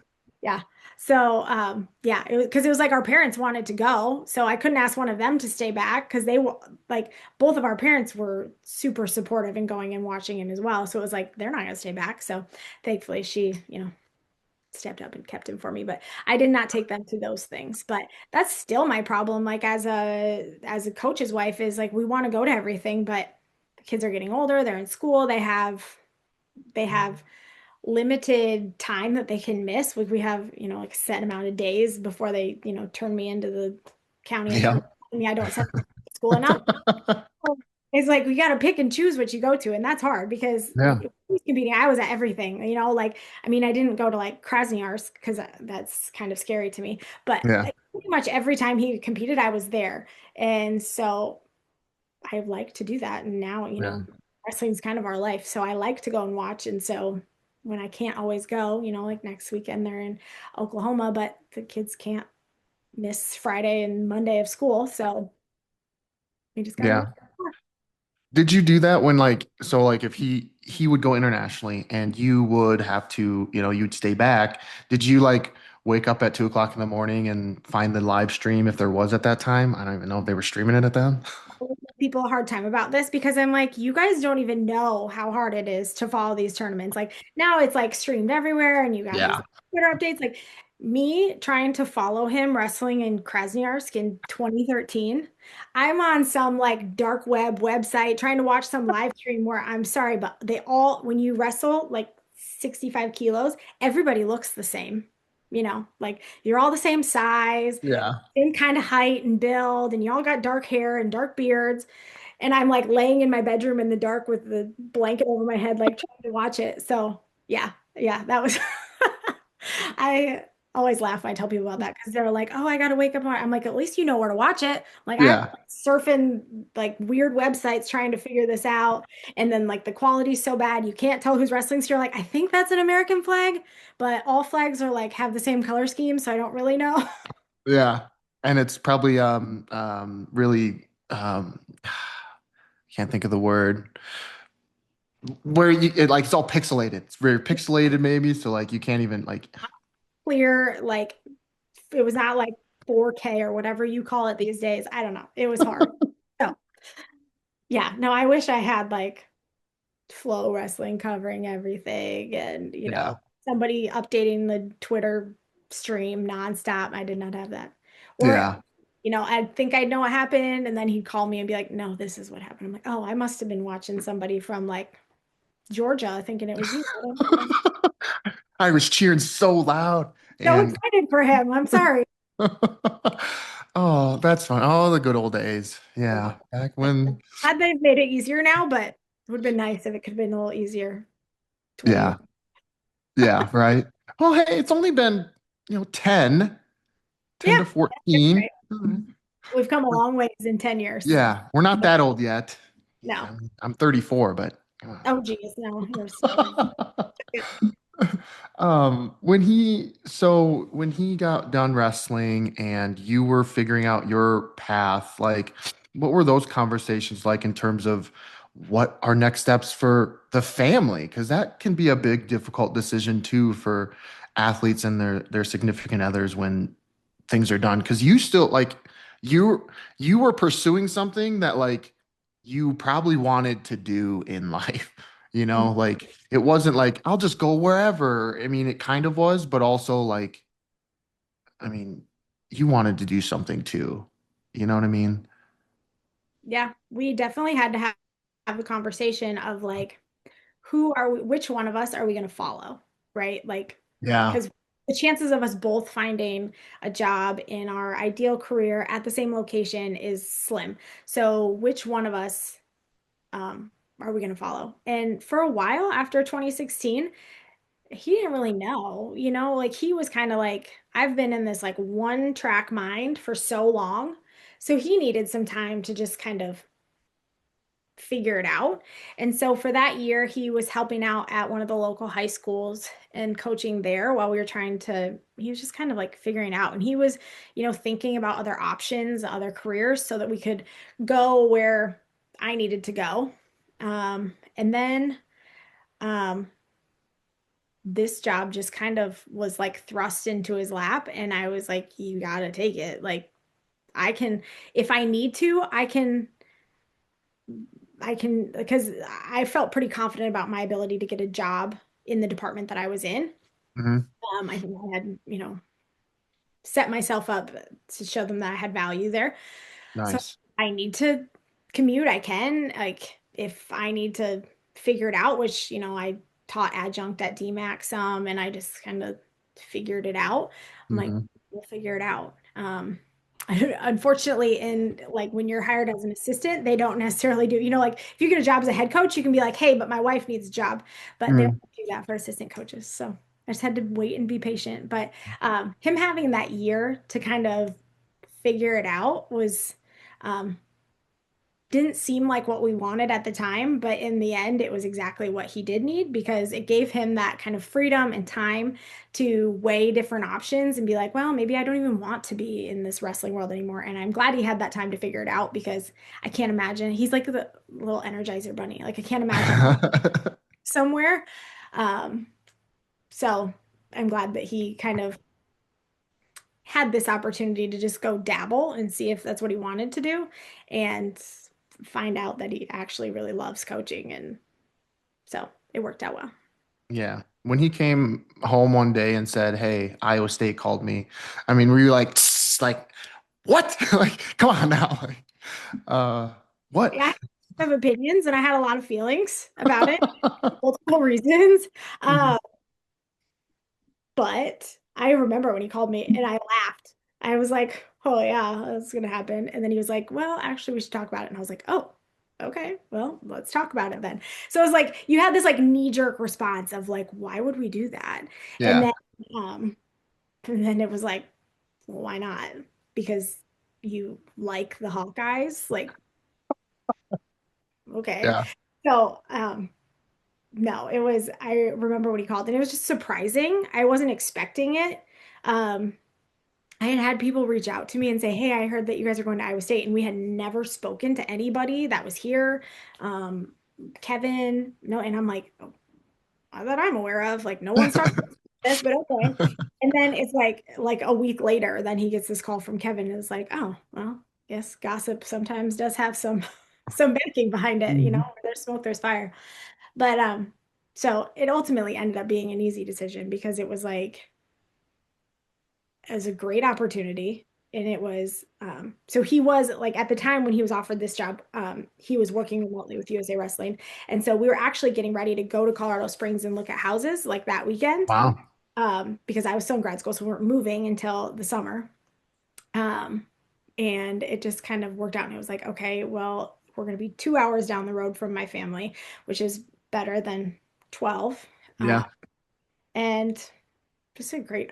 yeah. So, yeah, because it was like our parents wanted to go, so I couldn't ask one of them to stay back because they were like both of our parents were super supportive in going and watching him as well. So it was like they're not gonna stay back. So thankfully she, stepped up and kept him for me. But I did not take them to those things. But that's still my problem. Like as a coach's wife, is like we want to go to everything, but the kids are getting older, they're in school, they have limited time that they can miss. Like we have, like a set amount of days before they, turn me into the county and turn Yeah. me. I don't send them to school enough. So it's like we got to pick and choose what you go to, and that's hard because Yeah. he's competing. I was at everything, like I mean, I didn't go to like Krasnoyarsk because that's kind of scary to me, but Yeah. like, pretty much every time he competed, I was there, and so I like to do that. And now, Yeah. wrestling's kind of our life. So I like to go and watch. And so when I can't always go, like next weekend they're in Oklahoma, but the kids can't miss Friday and Monday of school. So we just got to Yeah. work. Did you do that when like if he would go internationally and you would have to, you'd stay back, did you like wake up at 2 o'clock in the morning and find the live stream if there was at that time? I don't even know if they were streaming it at then. People a hard time about this because I'm like, you guys don't even know how hard it is to follow these tournaments. Like now it's like streamed everywhere and you got these Yeah. like, Twitter updates. Like me trying to follow him wrestling in Krasnoyarsk in 2013. I'm on some like dark web website trying to watch some live stream where I'm sorry, but when you wrestle like 65 kilos, everybody looks the same. Like you're all the same size, Yeah. same kind of height and build, and you all got dark hair and dark beards. And I'm like laying in my bedroom in the dark with the blanket over my head, like trying to watch it. So yeah, yeah, that was I always laugh when I tell people about that because they're like, oh, I gotta wake up. I'm like, at least you know where to watch it. Like I'm Yeah. surfing like weird websites trying to figure this out. And then like the quality's so bad, you can't tell who's wrestling. So you're like, I think that's an American flag, but all flags are like have the same color scheme, so I don't really know. Yeah. And it's probably really can't think of the word where it's all pixelated. It's very pixelated maybe, so like you can't even like Clear, like it was not like 4K or whatever you call it these days. I don't know. It was hard. So yeah, no, I wish I had like Flow Wrestling covering everything and yeah. somebody updating the Twitter stream nonstop. I did not have that. Or, Yeah. I think I know what happened, and then he'd call me and be like, no, this is what happened. I'm like, oh, I must have been watching somebody from like Georgia thinking it was you. I was cheering so loud So and excited for him. I'm sorry. oh, that's fun. Oh, the good old days. Yeah. Back when Glad they've made it easier now, but it would have been nice if it could have been a little easier 20 years. yeah. Yeah, right. Oh, hey, it's only been, 10 Yeah, to that's 14. right. We've come a long ways in 10 years. Yeah, we're not that old yet. No. I'm 34, but Oh, geez. No, you're so when he got done wrestling and you were figuring out your path, like what were those conversations like in terms of what are next steps for the family? Because that can be a big, difficult decision too for athletes and their significant others when things are done. Because you still like you you were pursuing something that like you probably wanted to do in life. Like it wasn't like I'll just go wherever. I mean, it kind of was, but also like, I mean, you wanted to do something too. You know what I mean? yeah, we definitely had to have a conversation of like, which one of us are we going to follow? Right? Like, Yeah. because the chances of us both finding a job in our ideal career at the same location is slim. So, which one of us are we going to follow? And for a while after 2016, he didn't really know, like he was kind of like, I've been in this like one track mind for so long. So he needed some time to just kind of figure it out. And so for that year, he was helping out at one of the local high schools and coaching there while he was just kind of like figuring out. And he was, thinking about other options, other careers so that we could go where I needed to go. And then, um, this job just kind of was like thrust into his lap. And I was like, you gotta take it. Like, I can, if I need to, because I felt pretty confident about my ability to get a job in the department that I was in. Hmm. I think I had, set myself up to show them that I had value there. So Nice. I need to commute, I can. Like if I need to figure it out, which, I taught adjunct at DMAC some and I just kind of figured it out. I'm like, Hmm. we'll figure it out. Unfortunately, in like when you're hired as an assistant, they don't necessarily do, like if you get a job as a head coach, you can be like, hey, but my wife needs a job, but they don't Hmm. do that for assistant coaches. So I just had to wait and be patient. But him having that year to kind of figure it out was um, didn't seem like what we wanted at the time, but in the end, it was exactly what he did need because it gave him that kind of freedom and time to weigh different options and be like, well, maybe I don't even want to be in this wrestling world anymore. And I'm glad he had that time to figure it out because I can't imagine he's like the little Energizer bunny. Like I can't imagine somewhere. Um, so I'm glad that he kind of had this opportunity to just go dabble and see if that's what he wanted to do and find out that he actually really loves coaching. And so it worked out well. Yeah. When he came home one day and said, "Hey, Iowa State called me," I mean, were you like, "Tss," like, what? Like, come on now. Like, uh, what? Yeah, I have opinions and I had a lot of feelings about it, multiple reasons. Mhm. Uh, but I remember when he called me and I laughed. I was like, oh, yeah, that's going to happen. And then he was like, well, actually, we should talk about it. And I was like, oh, okay, well, let's talk about it then. So it was like, you had this like knee-jerk response of like, why would we do that? And Yeah. then, um, and then it was like, well, why not? Because you like the Hawkeyes? Like, okay. Yeah. So, no, it was, I remember when he called and it was just surprising. I wasn't expecting it. Um, I had had people reach out to me and say, "Hey, I heard that you guys are going to Iowa State," and we had never spoken to anybody that was here. Um, Kevin, no, and I'm like, oh, not that I'm aware of, like no one's talking about this, but okay. And then it's like a week later, then he gets this call from Kevin, and it's like, oh, well, yes, gossip sometimes does have some some backing behind it, Mhm. where there's smoke, there's fire. But so it ultimately ended up being an easy decision because it was like as a great opportunity. And it was, so he was like at the time when he was offered this job, he was working remotely with USA Wrestling. And so we were actually getting ready to go to Colorado Springs and look at houses like that weekend, Wow. because I was still in grad school. So we weren't moving until the summer. Um, and it just kind of worked out. And it was like, okay, well, we're going to be 2 hours down the road from my family, which is better than 12. Uh, Yeah. and just a great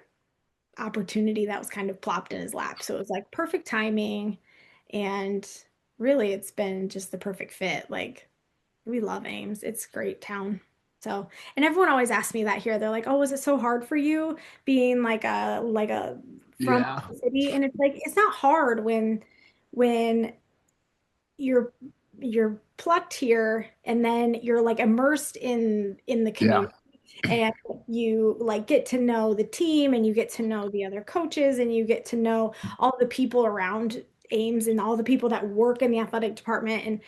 opportunity that was kind of plopped in his lap. So it was like perfect timing. And really, it's been just the perfect fit. Like, we love Ames. It's a great town. So, and everyone always asks me that here. They're like, "Oh, was it so hard for you being like a from Yeah. the city?" And it's like it's not hard when you're you're plucked here and then you're like immersed in the Yeah. community and you like get to know the team and you get to know the other coaches and you get to know all the people around Ames and all the people that work in the athletic department and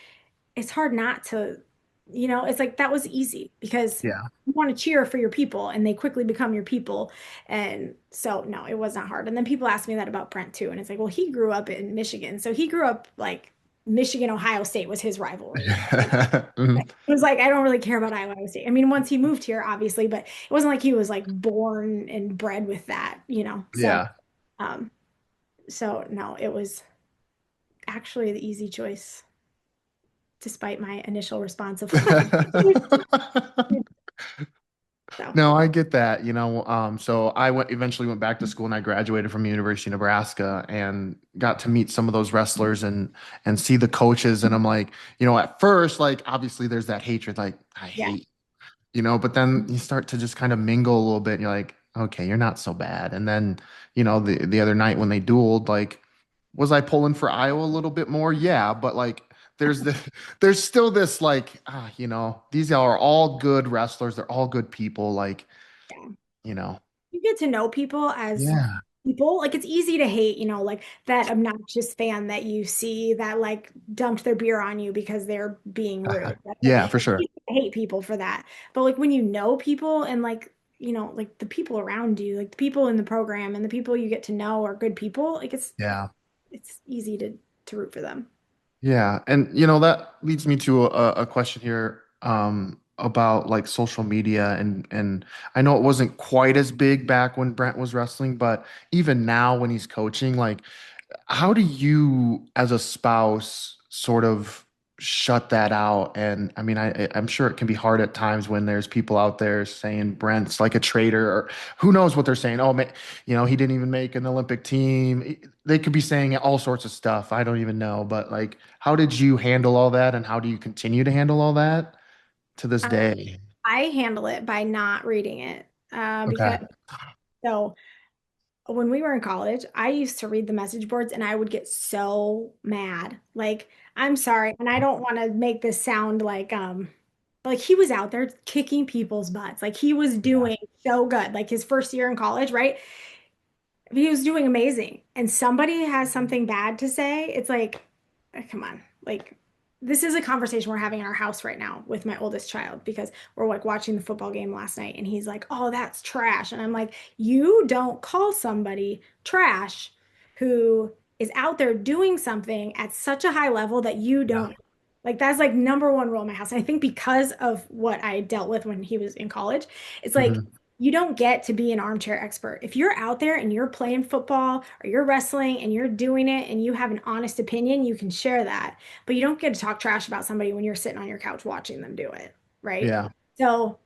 it's hard not to it's like that was easy because Yeah. you want to cheer for your people and they quickly become your people and so no it was not hard and then people ask me that about Brent too and it's like well he grew up in Michigan so he grew up like Michigan Ohio State was his rivalry. Yeah. Mhm. It was like I don't really care about Iowa State. I mean, once he moved here, obviously, but it wasn't like he was like born and bred with that. Yeah. Um, so no, it was actually the easy choice, despite my initial response of so No, I get that, so I eventually went back to school and I graduated from University of Nebraska and got to meet some of those wrestlers and see the coaches and I'm like, at first like obviously there's that hatred like I yeah, hate, but then you start to just kind of mingle a little bit and you're like, okay, you're not so bad. And then, the other night when they dueled, like was I pulling for Iowa a little bit more? Yeah, but like there's the there's still this like these are all good wrestlers, they're all good people like you know. You get to know people as Yeah. people. Like it's easy to hate, like that obnoxious fan that you see that like dumped their beer on you because they're being rude. That's like Yeah, for it's sure. easy to hate people for that. But like when you know people and like, like the people around you, like the people in the program and the people you get to know are good people, like Yeah. it's easy to root for them. Yeah, and that leads me to a question here about like social media and I know it wasn't quite as big back when Brent was wrestling, but even now when he's coaching, like how do you as a spouse sort of shut that out? And I mean, I'm sure it can be hard at times when there's people out there saying Brent's like a traitor or who knows what they're saying. Oh, man, he didn't even make an Olympic team. They could be saying all sorts of stuff. I don't even know. But like, how did you handle all that, and how do you continue to handle all that to this Um, day? I handle it by not reading it. Okay. Because so when we were in college, I used to read the message boards and I would get so mad. Like, I'm sorry, and I don't want to make this sound like he was out there kicking people's butts. Like he was Yeah. doing so good. Like his first year in college, right? He was doing amazing. And somebody has something bad to say, it's like, come on. Like this is a conversation we're having in our house right now with my oldest child because we're like watching the football game last night and he's like, "Oh, that's trash." And I'm like, "You don't call somebody trash who is out there doing something at such a high level that you Yeah. don't." Like that's like number one rule in my house. And I think because of what I dealt with when he was in college, it's like Hmm. you don't get to be an armchair expert. If you're out there and you're playing football or you're wrestling and you're doing it and you have an honest opinion, you can share that. But you don't get to talk trash about somebody when you're sitting on your couch watching them do it, right? Yeah. So,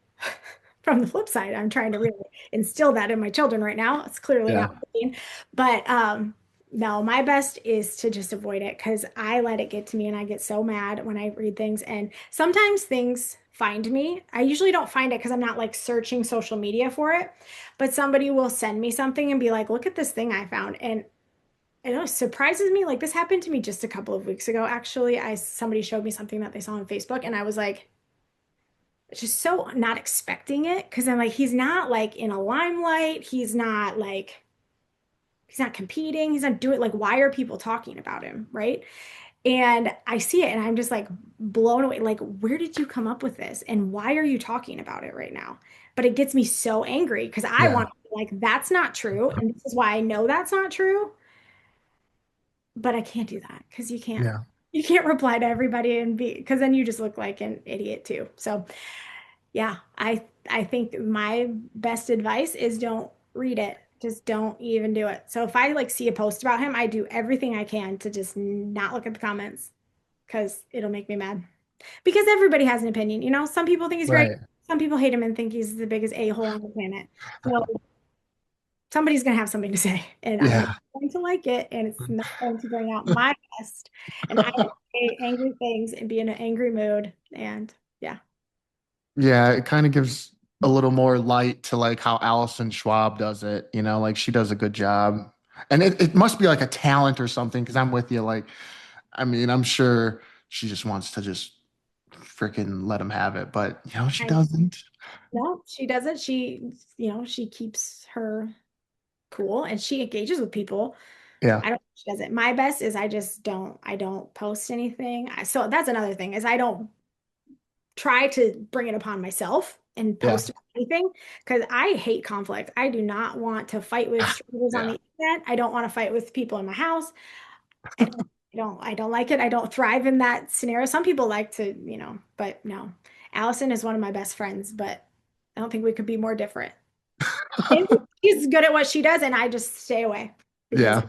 from the flip side, I'm trying to really instill that in my children right now. It's clearly Yeah. not working. But no, my best is to just avoid it because I let it get to me and I get so mad when I read things. And sometimes things find me. I usually don't find it because I'm not like searching social media for it, but somebody will send me something and be like, look at this thing I found. And it surprises me. Like this happened to me just a couple of weeks ago. Actually, somebody showed me something that they saw on Facebook and I was like, just so not expecting it because I'm like, he's not like in a limelight. He's not competing. He's not doing like, why are people talking about him? Right. And I see it and I'm just like blown away. Like, where did you come up with this? And why are you talking about it right now? But it gets me so angry because I Yeah. want to be like, that's not true. And this is why I know that's not true. But I can't do that because Yeah. you can't reply to everybody and be because then you just look like an idiot too. So yeah, I think my best advice is don't read it. Just don't even do it. So if I like see a post about him, I do everything I can to just not look at the comments because it'll make me mad. Because everybody has an opinion, Some people think he's great. Right. Some people hate him and think he's the biggest a-hole on the planet. So somebody's gonna have something to say, and I'm Yeah. going to like it, and it's not going to bring out my best. And I say angry things and be in an angry mood. And yeah. Yeah, it kind of gives a little more light to like how Allison Schwab does it, like she does a good job. And it must be like a talent or something, because I'm with you. Like, I mean, I'm sure she just wants to just freaking let him have it, but she I doesn't. No, she doesn't. She keeps her cool and she engages with people. Yeah, I don't think she does it. My best is I don't post anything. So that's another thing is I don't try to bring it upon myself and yeah, post anything because I hate conflict. I do not want to fight with strangers on yeah. the internet. I don't want to fight with people in my house. I don't like it. I don't thrive in that scenario. Some people like to, but no. Allison is one of my best friends, but I don't think we could be more different. And she's good at what she does, and I just stay away because Yeah,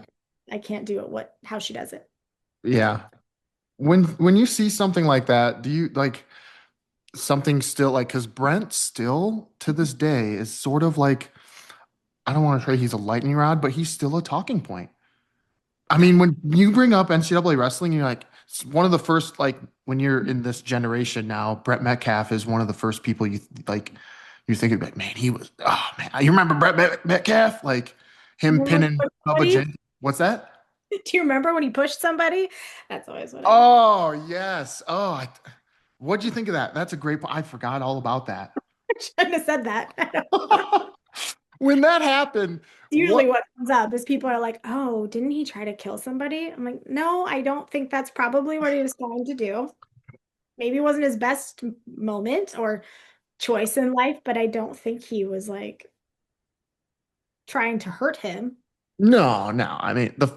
I can't do it how she does it. yeah. When you see something like that, do you like something still like because Brent still to this day is sort of like I don't want to say he's a lightning rod, but he's still a talking point. I mean, when you bring up NCAA wrestling, you're like, it's one of the first, like, when you're in this generation now, Brett Metcalf is one of the first people like, you think about, man, he was, oh, man, you remember Metcalf? Like, Do you him remember when he pinning pushed Bubba somebody? Jenkins. What's that? Do you remember when he pushed somebody? That's always what I Oh, yes. Oh, what'd you think of that? That's a great point. I forgot all about that. shouldn't have said that. when that happened, Usually what? what comes up is people are like, "Oh, didn't he try to kill somebody?" I'm like, "No, I don't think that's probably what he was trying to do. Maybe it wasn't his best moment or choice in life, but I don't think he was like trying to hurt him." No, no. I mean, the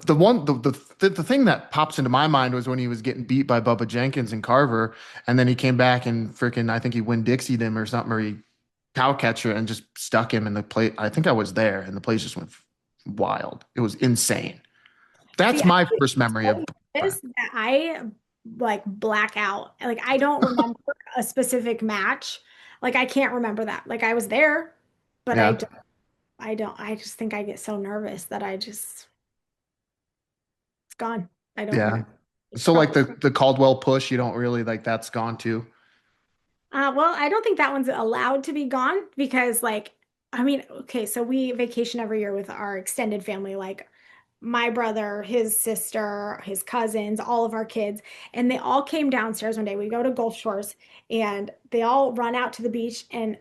thing that pops into my mind was when he was getting beat by Bubba Jenkins and Carver, and then he came back and freaking, I think he Winn-Dixied him or something, or he cow catcher and just stuck him in the plate. I think I was there, and the place just went wild. It was insane. See, That's I my get first memory of so Brent. nervous that I like black out. Like I don't remember a specific match. Like I can't remember that. Like I was there, but Yeah, I just think I get so nervous that it's gone. I don't yeah. remember. It's So like probably the Caldwell push, you don't really like that's gone too. well, I don't think that one's allowed to be gone because I mean, okay, so we vacation every year with our extended family, like my brother, his sister, his cousins, all of our kids, and they all came downstairs one day. We go to Gulf Shores and they all run out to the beach and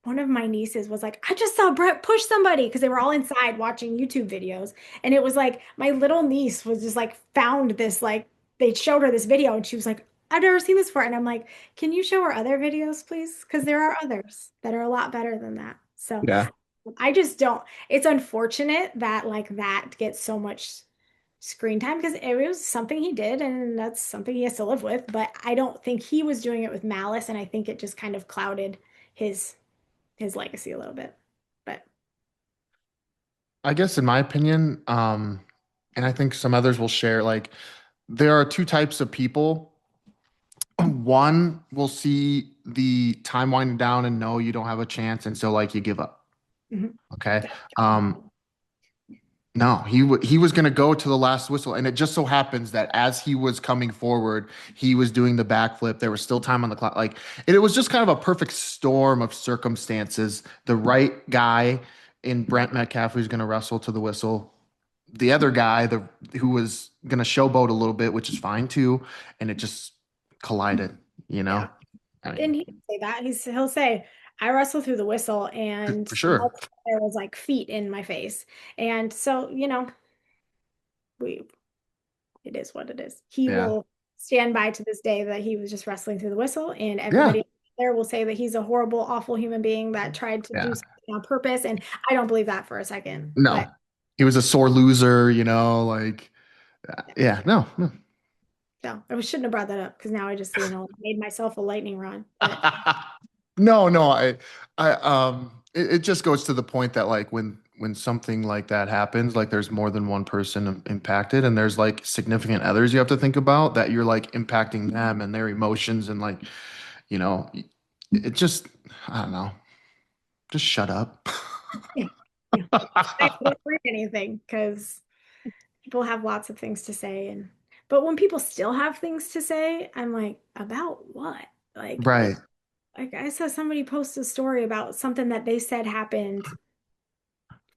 one of my nieces was like, I just saw Brett push somebody because they were all inside watching YouTube videos. And it was like my little niece was just like found this, like they showed her this video and she was like, I've never seen this before. And I'm like, can you show her other videos, please? Because there are others that are a lot better than that. So Yeah. I just don't, it's unfortunate that like that gets so much screen time because it was something he did and that's something he has to live with. But I don't think he was doing it with malice. And I think it just kind of clouded his his legacy a little bit. But I guess in my opinion, and I think some others will share, like there are two types of people. One will see the time winding down and know you don't have a chance, and so like you give up. mhm. Okay. Um, no, he was gonna go to the last whistle, and it just so happens that as he was coming forward, he was doing the backflip. There was still time on the clock. Like it was just kind of a perfect storm of circumstances. The right guy in Brent Metcalf who's gonna wrestle to the whistle. The other guy, the who was gonna showboat a little bit, which is fine too, and it just collided, you know? Yeah. I mean, And he can say that. He'll say, I wrestled through the whistle and for the sure. moment there was like feet in my face. And so, we it is what it is. He Yeah. will stand by to this day that he was just wrestling through the whistle, and Yeah. everybody there will say that he's a horrible, awful human being that tried to do Yeah. something on purpose. And I don't believe that for a second. No. But He was a sore loser, like yeah, no, no. no, I shouldn't have brought that up because now I just, made myself a lightning rod. But No, no, it just goes to the point that like when something like that happens, like there's more than one person impacted, and there's like significant others you have to think about that you're like impacting them and their emotions and like, you know, it just, I don't know, just shut up. yeah, yeah. I don't read anything because people have lots of things to say but when people still have things to say, I'm like, about what? Like Right. like I saw somebody post a story about something that they said happened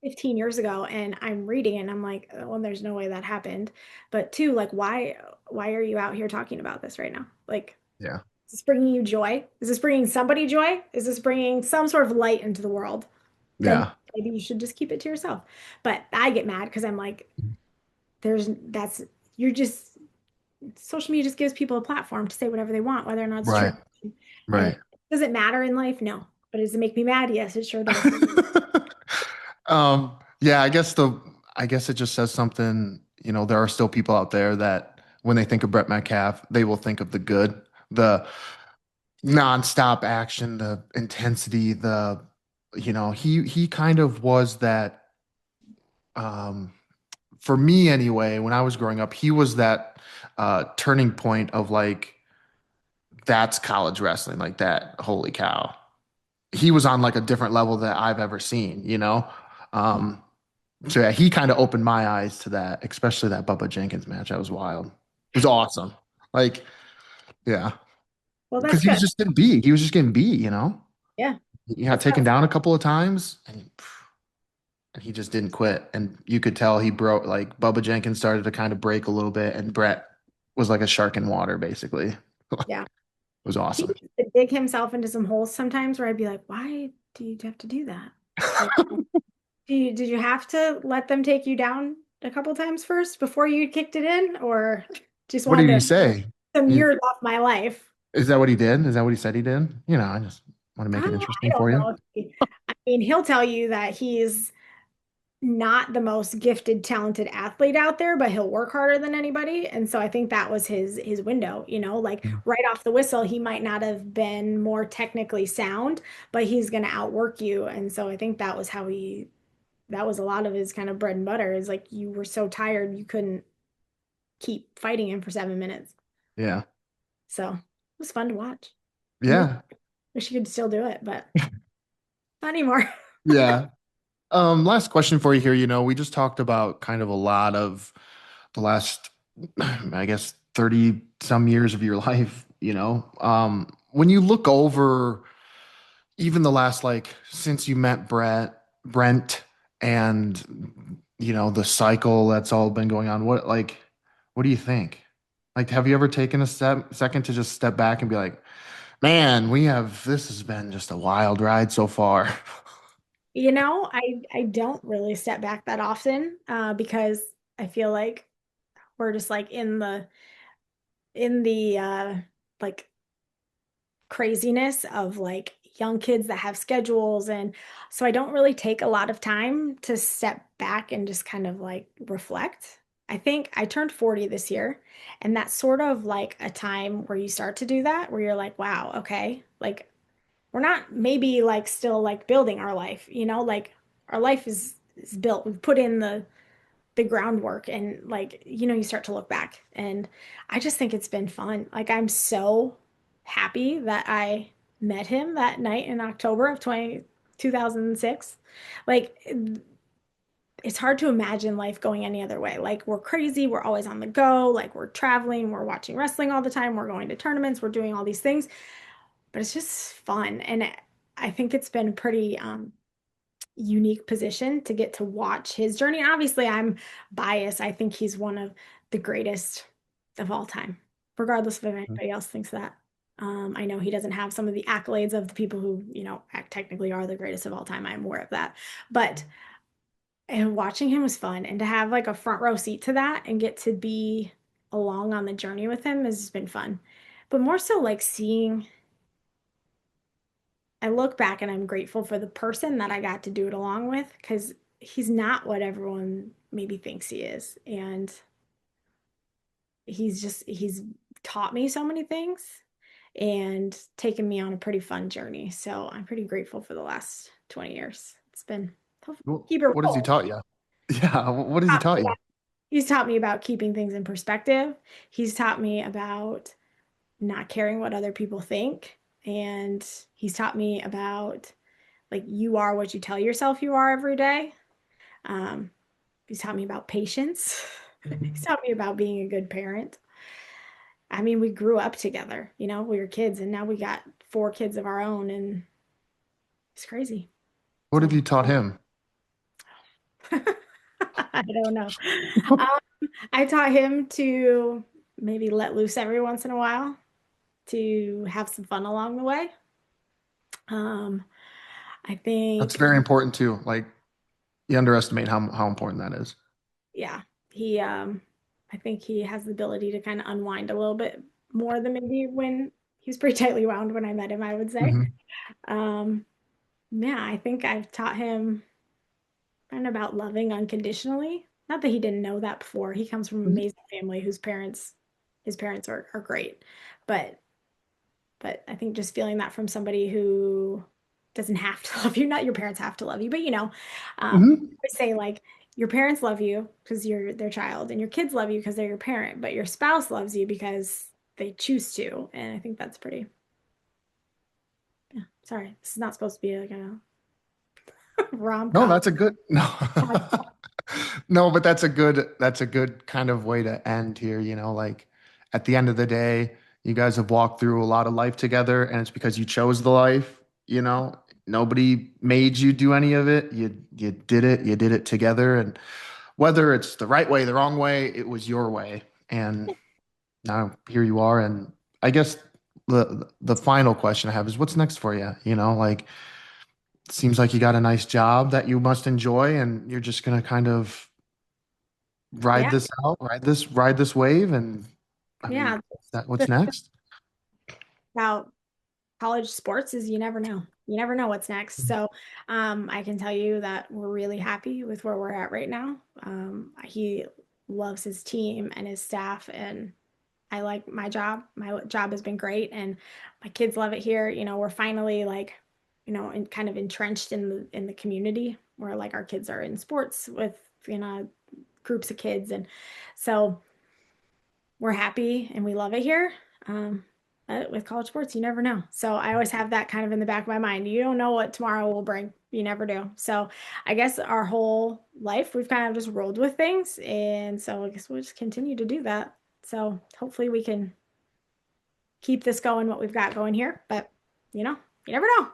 15 years ago and I'm reading it and I'm like, oh, well, there's no way that happened. But two, like why are you out here talking about this right now? Like, Yeah. is this bringing you joy? Is this bringing somebody joy? Is this bringing some sort of light into the world? Then Yeah. maybe you should just keep it to yourself. But I get mad because I'm like, that's you're just social media just gives people a platform to say whatever they want, whether or not it's true. Right. And Right. does it matter in life? No. But does it make me mad? Yes, it sure does. Yeah, I guess it just says something, there are still people out there that when they think of Brett Metcalf, they will think of the good, the nonstop action, the intensity, he kind of was that um for me anyway, when I was growing up, he was that turning point of like that's college wrestling, like that, holy cow. He was on like a different level that I've ever seen. Um So yeah, he kind of opened my eyes to that, especially that Bubba Jenkins match. That was wild. It was awesome. Like, yeah, Well, because that's good. He was just getting beat. Yeah. He got That's taken how down a couple of times, and he just didn't quit. And you could tell he broke. Like Bubba Jenkins started to kind of break a little bit, and Brett was like a shark in water, basically. yeah. It was He awesome. used to dig himself into some holes sometimes where I'd be like, why do you have to do that? Like, Did you have to let them take you down a couple times first before you kicked it in, or just What did wanted he to say? some You, years off my life? is that what he did? Is that what he said he did? I just want to make it I interesting don't for you. know. I mean, he'll tell you that he's not the most gifted, talented athlete out there, but he'll work harder than anybody. And so I think that was his window, like right off the whistle, he might not have been more technically sound, but he's going to outwork you. And so I think that was a lot of his kind of bread and butter is like you were so tired you couldn't keep fighting him for 7 minutes. Yeah. So it was fun to watch. I Yeah. wish you could still do it, but not anymore. Yeah. Last question for you here. We just talked about kind of a lot of the last, I guess, 30 some years of your life. When you look over even the last, like, since you met Brent and, the cycle that's all been going on, what do you think? Like, have you ever taken a second to just step back and be like, man, this has been just a wild ride so far. I don't really step back that often because I feel like we're just like in the like craziness of like young kids that have schedules, and so I don't really take a lot of time to step back and just kind of like reflect. I think I turned 40 this year, and that's sort of like a time where you start to do that, where you're like, wow, okay, like we're not maybe like still like building our life, like our life is built. We've put in the groundwork, and like you start to look back, and I just think it's been fun. Like I'm so happy that I met him that night in October of 2006. Like it's hard to imagine life going any other way. Like we're crazy, we're always on the go, like we're traveling, we're watching wrestling all the time, we're going to tournaments, we're doing all these things, but it's just fun. And I think it's been pretty unique position to get to watch his journey. And obviously, I'm biased. I think he's one of the greatest of all time, regardless if anybody else thinks that. I know he doesn't have some of the accolades of the people who, technically are the greatest of all time. I'm aware of that. But and watching him was fun. And to have like a front row seat to that and get to be along on the journey with him has been fun. But more so like seeing I look back and I'm grateful for the person that I got to do it along with because he's not what everyone maybe thinks he is. And he's taught me so many things and taken me on a pretty fun journey. So I'm pretty grateful for the last 20 years. It's been tough. Keep it What has he real. taught you? Yeah, what has he Taught me taught you? about- He's taught me about keeping things in perspective. He's taught me about not caring what other people think. And he's taught me about like you are what you tell yourself you are every day. Um, he's taught me about patience. He's taught me about being a good parent. I mean, we grew up together, we were kids, and now we got 4 kids of our own, and it's crazy. What have So you taught him? I don't know. Um, I taught him to maybe let loose every once in a while, to have some fun along the way. Um, I That's think, very important too. Like, you underestimate how important that is. yeah, he I think he has the ability to kind of unwind a little bit more than maybe when he was pretty tightly wound when I met him, I would say. Hmm. Um, yeah, I think I've taught him kind of about loving unconditionally. Not that he didn't know that before. He comes from an amazing family whose his parents are great. But but I think just feeling that from somebody who doesn't have to love you, not your parents have to love you, but Hmm. I say like your parents love you because you're their child, and your kids love you because they're your parent, but your spouse loves you because they choose to. And I think that's pretty, yeah. Sorry, this is not supposed to be like a No, rom-com. that's a good no. No, but that's a good kind of way to end here. Like, at the end of the day, you guys have walked through a lot of life together, and it's because you chose the life. Nobody made you do any of it. You did it together, and whether it's the right way, the wrong way, it was your way. And now here you are. And I guess the final question I have is, what's next for you? Like, seems like you got a nice job that you must enjoy, and you're just gonna kind of ride Yeah. this out, ride this wave, and I mean, Yeah. that what's next? About college sports is you never know. You never know what's next. So I can tell you that we're really happy with where we're at right now. He loves his team and his staff, and I like my job. My job has been great, and my kids love it here. We're finally like, kind of entrenched in the community where like our kids are in sports with, groups of kids, and so we're happy and we love it here. But with college sports, you never know. So I always have that kind of in the back of my mind. You don't know what tomorrow will bring. You never do. So I guess our whole life, we've kind of just rolled with things. And so I guess we'll just continue to do that. So hopefully we can keep this going, what we've got going here. But, you never know.